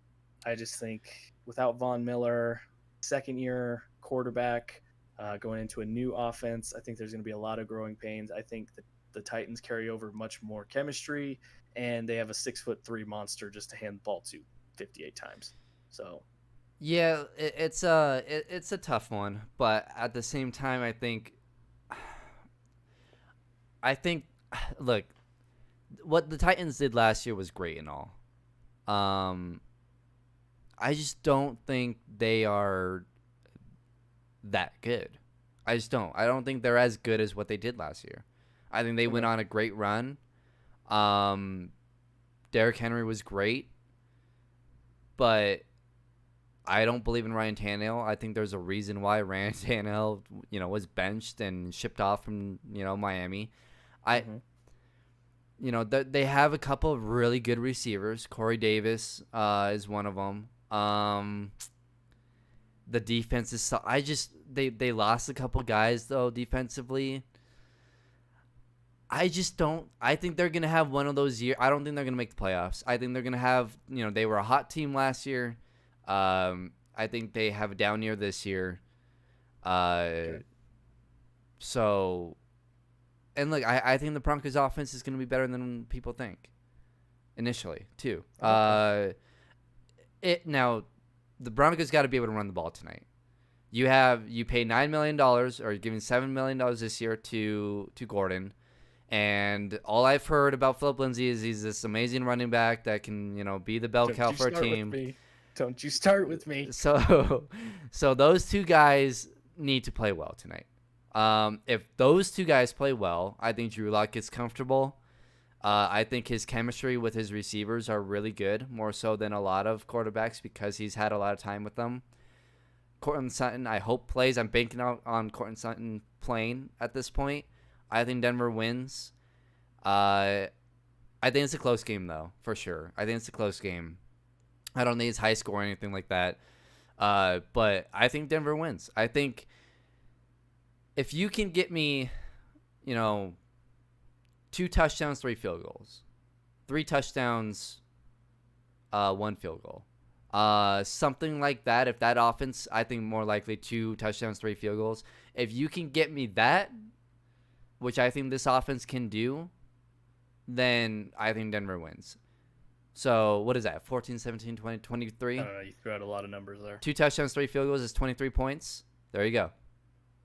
I just think without Von Miller, second-year quarterback, going into a new offense, I think there's going to be a lot of growing pains. I think that the Titans carry over much more chemistry, and they have a 6'3" monster just to hand the ball to 58 times. So, yeah, it's a tough one, but at the same time, I think, look, what the Titans did last year was great and all. I just don't think they are that good. I just don't. I don't think they're as good as what they did last year. I think they went on a great run. Derrick Henry was great, but I don't believe in Ryan Tannehill. I think there's a reason why Ryan Tannehill, was benched and shipped off from, Miami. They have a couple of really good receivers. Corey Davis is one of them. The defense is they lost a couple guys though defensively. I think they're gonna have one of those years. I don't think they're gonna make the playoffs. I think they're gonna have, they were a hot team last year. I think they have a down year this year. So, and look, I think the Broncos offense is gonna be better than people think initially too. Now the Broncos got to be able to run the ball tonight. You pay $9 million, or you're giving $7 million this year to Gordon, and all I've heard about Philip Lindsay is he's this amazing running back that can be the bell cow for a team. Don't you start with me. So those two guys need to play well tonight. If those two guys play well, I think Drew Lock gets comfortable. I think his chemistry with his receivers are really good, more so than a lot of quarterbacks because he's had a lot of time with them. Cortland Sutton, I hope plays. I'm banking out on Cortland Sutton playing at this point. I think Denver wins. I think it's a close game, though, for sure. I think it's a close game. I don't think it's high score or anything like that. But I think Denver wins. I think if you can get me, 2 touchdowns, 3 field goals. 3 touchdowns, 1 field goal. Something like that. If that offense, I think more likely 2 touchdowns, 3 field goals. If you can get me that, which I think this offense can do, then I think Denver wins. So what is that? 14, 17, 20, 23? I don't know. You threw out a lot of numbers there. 2 touchdowns, 3 field goals is 23 points. There you go.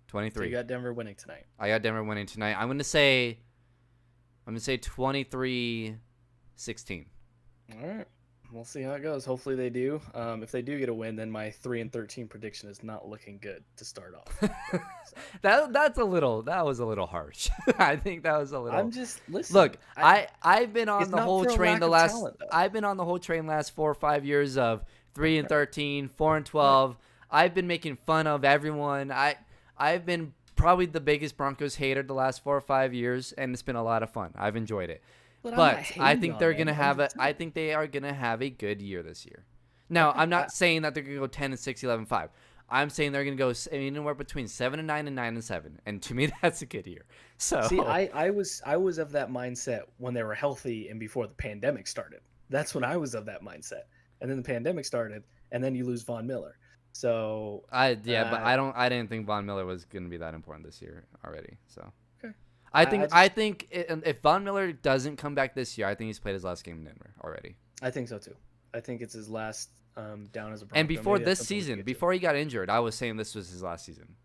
23. So you got Denver winning tonight. I got Denver winning tonight. I'm going to say 23-16. All right. we'll see how it goes. Hopefully they do. If they do get a win, then my 3-13 prediction is not looking good to start off. So. That was a little harsh. I think that was a little. I'm just listen. Look, I've been on the whole train I've been on the whole train last 4 or 5 years of 3-13, 4-12. I've been making fun of everyone. I've been probably the biggest Broncos hater the last 4 or 5 years, and it's been a lot of fun. I've enjoyed it. But I think they're gonna have I think they are gonna have a good year this year. Now, I'm not saying that they're gonna go 10-6, 11-5. I'm saying they're gonna go anywhere between 7-9 and 9-7, and to me, that's a good year. So see, I was of that mindset when they were healthy and before the pandemic started. That's when I was of that mindset, and then the pandemic started, and then you lose Von Miller. So but I didn't think Von Miller was gonna be that important this year already. So. Okay. I think if Von Miller doesn't come back this year, I think he's played his last game in Denver already. I think so too. I think it's his last down as a Bronco. And before this season, before he got injured, I was saying this was his last season.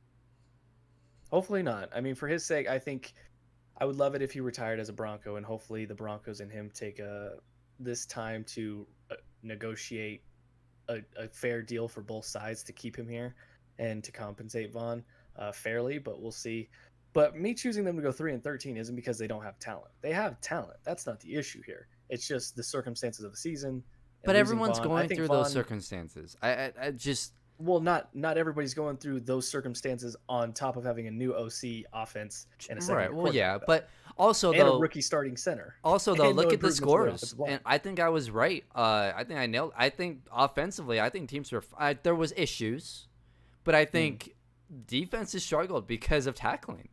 Hopefully not. I mean, for his sake, I think I would love it if he retired as a Bronco, and hopefully the Broncos and him take this time to negotiate a fair deal for both sides to keep him here and to compensate Von fairly. But we'll see. But me choosing them to go 3-13 isn't because they don't have talent. They have talent. That's not the issue here. It's just the circumstances of the season. But everyone's going through those circumstances. I just not everybody's going through those circumstances on top of having a new OC offense and a second. Right. Well, yeah, but also and a rookie starting center. Also, though, look at the scores, and I think I was right. I think I nailed. I think offensively, I think teams were. There was issues, but I think defenses struggled because of tackling.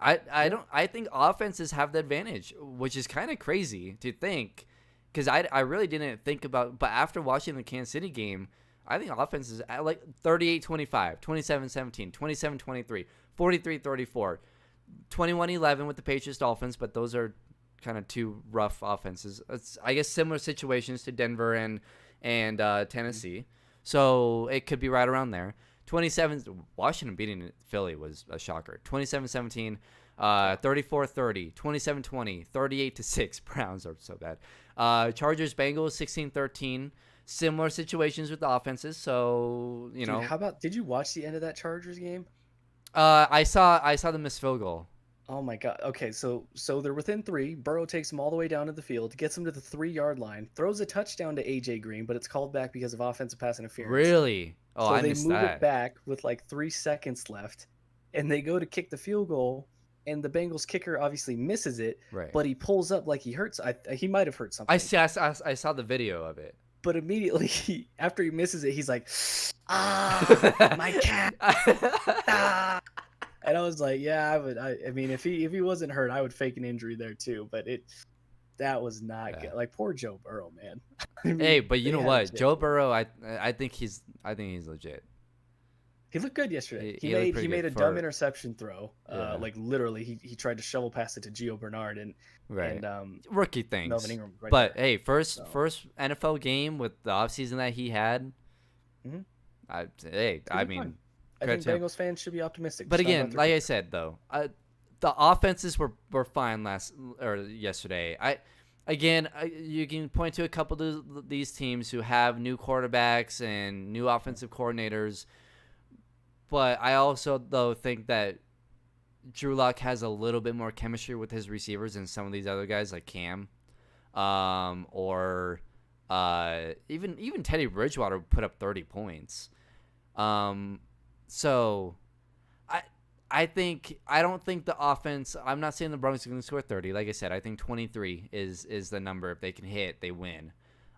I think offenses have the advantage, which is kind of crazy to think, because I really didn't think about. But after watching the Kansas City game, I think offenses at like 38-25, 27-17, 27-23, 43-34, 21-11 with the Patriots Dolphins, but those are kind of two rough offenses. It's, I guess, similar situations to Denver and Tennessee, so it could be right around there. 27 Washington beating Philly was a shocker. 27-17, 34-30, 27-20, 38-6. Browns are so bad. Chargers Bengals 16-13. Similar situations with the offenses. So, you know. How about, did you watch the end of that Chargers game? I saw the missed field goal. Oh my God. Okay, so they're within 3. Burrow takes them all the way down to the field, gets them to the 3-yard line, throws a touchdown to AJ Green, but it's called back because of offensive pass interference. Really? Oh, so I missed that. They move it back with like 3 seconds left, and they go to kick the field goal, and the Bengals kicker obviously misses it, right? But he pulls up like he hurts. He might have hurt something. I saw the video of it. But immediately after he misses it, he's like, my cat. And I was like, yeah, I would. I mean, if he wasn't hurt, I would fake an injury there too. But that was not good. Like, poor Joe Burrow, man. I mean, hey, but you know what, Joe Burrow, I think he's legit. He looked good yesterday. He made a dumb interception throw. Like literally, he tried to shovel pass it to Gio Bernard and rookie things. Melvin Ingram but there. Hey, first NFL game with the offseason that he had. Mm-hmm. I mean. Fun. I think Bengals fans should be optimistic. But again, like I said, though, the offenses were fine yesterday. You can point to a couple of these teams who have new quarterbacks and new offensive coordinators. But I also, though, think that Drew Lock has a little bit more chemistry with his receivers than some of these other guys like Cam, or even Teddy Bridgewater put up 30 points. So I don't think the offense, I'm not saying the Broncos are going to score 30. Like I said, I think 23 is the number. If they can hit, they win.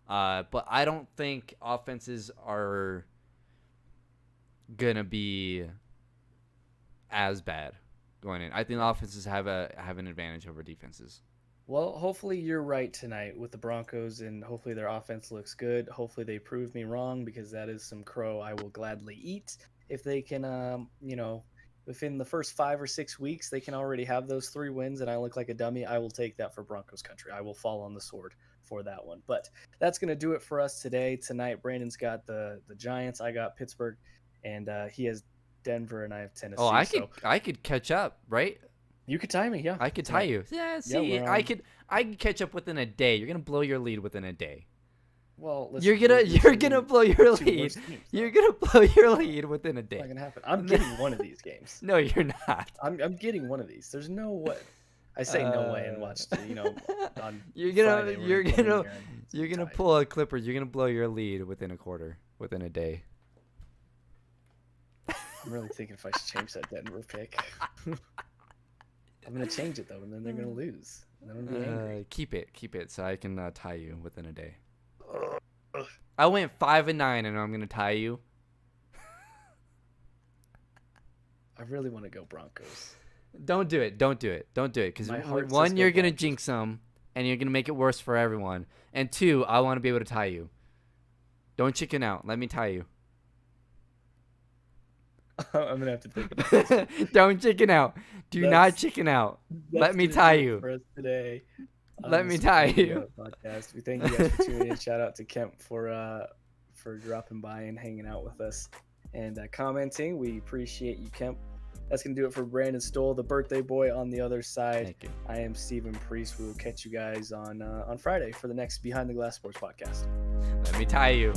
But I don't think offenses are going to be as bad going in. I think the offenses have an advantage over defenses. Well, hopefully you're right tonight with the Broncos, and hopefully their offense looks good. Hopefully they prove me wrong, because that is some crow I will gladly eat. If they can, within the first 5 or 6 weeks, they can already have those 3 wins and I look like a dummy, I will take that for Broncos country. I will fall on the sword for that one. But that's going to do it for us today. Tonight, Brandon's got the Giants. I got Pittsburgh, and he has Denver, and I have Tennessee. Oh, I could catch up, right? You could tie me, yeah. I could tie you. Yeah, see, I could catch up within a day. You're going to blow your lead within a day. Well, listen, You're gonna blow your two lead. worst teams, You're though. gonna blow your lead within a It's not day. gonna happen. I'm getting one of these games. No, you're not. I'm getting one of these. There's no way. I say no way and watch. On You're Friday, you're we're gonna come in gonna here and you're gonna tie. pull a Clippers. You're gonna blow your lead within a quarter, within a day. I'm really thinking if I should change that Denver pick. I'm gonna change it though, and then they're gonna lose. And then I'm gonna be angry. Keep it, so I can tie you within a day. I went 5-9, and I'm gonna tie you. I really want to go Broncos. Don't do it. Because My heart says one, go you're gonna Broncos. jinx them, and you're gonna make it worse for everyone. And two, I want to be able to tie you. Don't chicken out. Let me tie you. I'm gonna have to think about this. Don't chicken out. Do not That's- chicken out. That's Let me gonna tie do it you. for us today. on Let the me tie Sporting you. Note Podcast. We thank you guys for tuning in. Shout out to Kemp for dropping by and hanging out with us and commenting. We appreciate you, Kemp. That's gonna do it for Brandon Stoll, the birthday boy on the other side. Thank you. I am Stephen Priest. We will catch you guys on Friday for the next Behind the Glass Sports podcast. Let me tie you.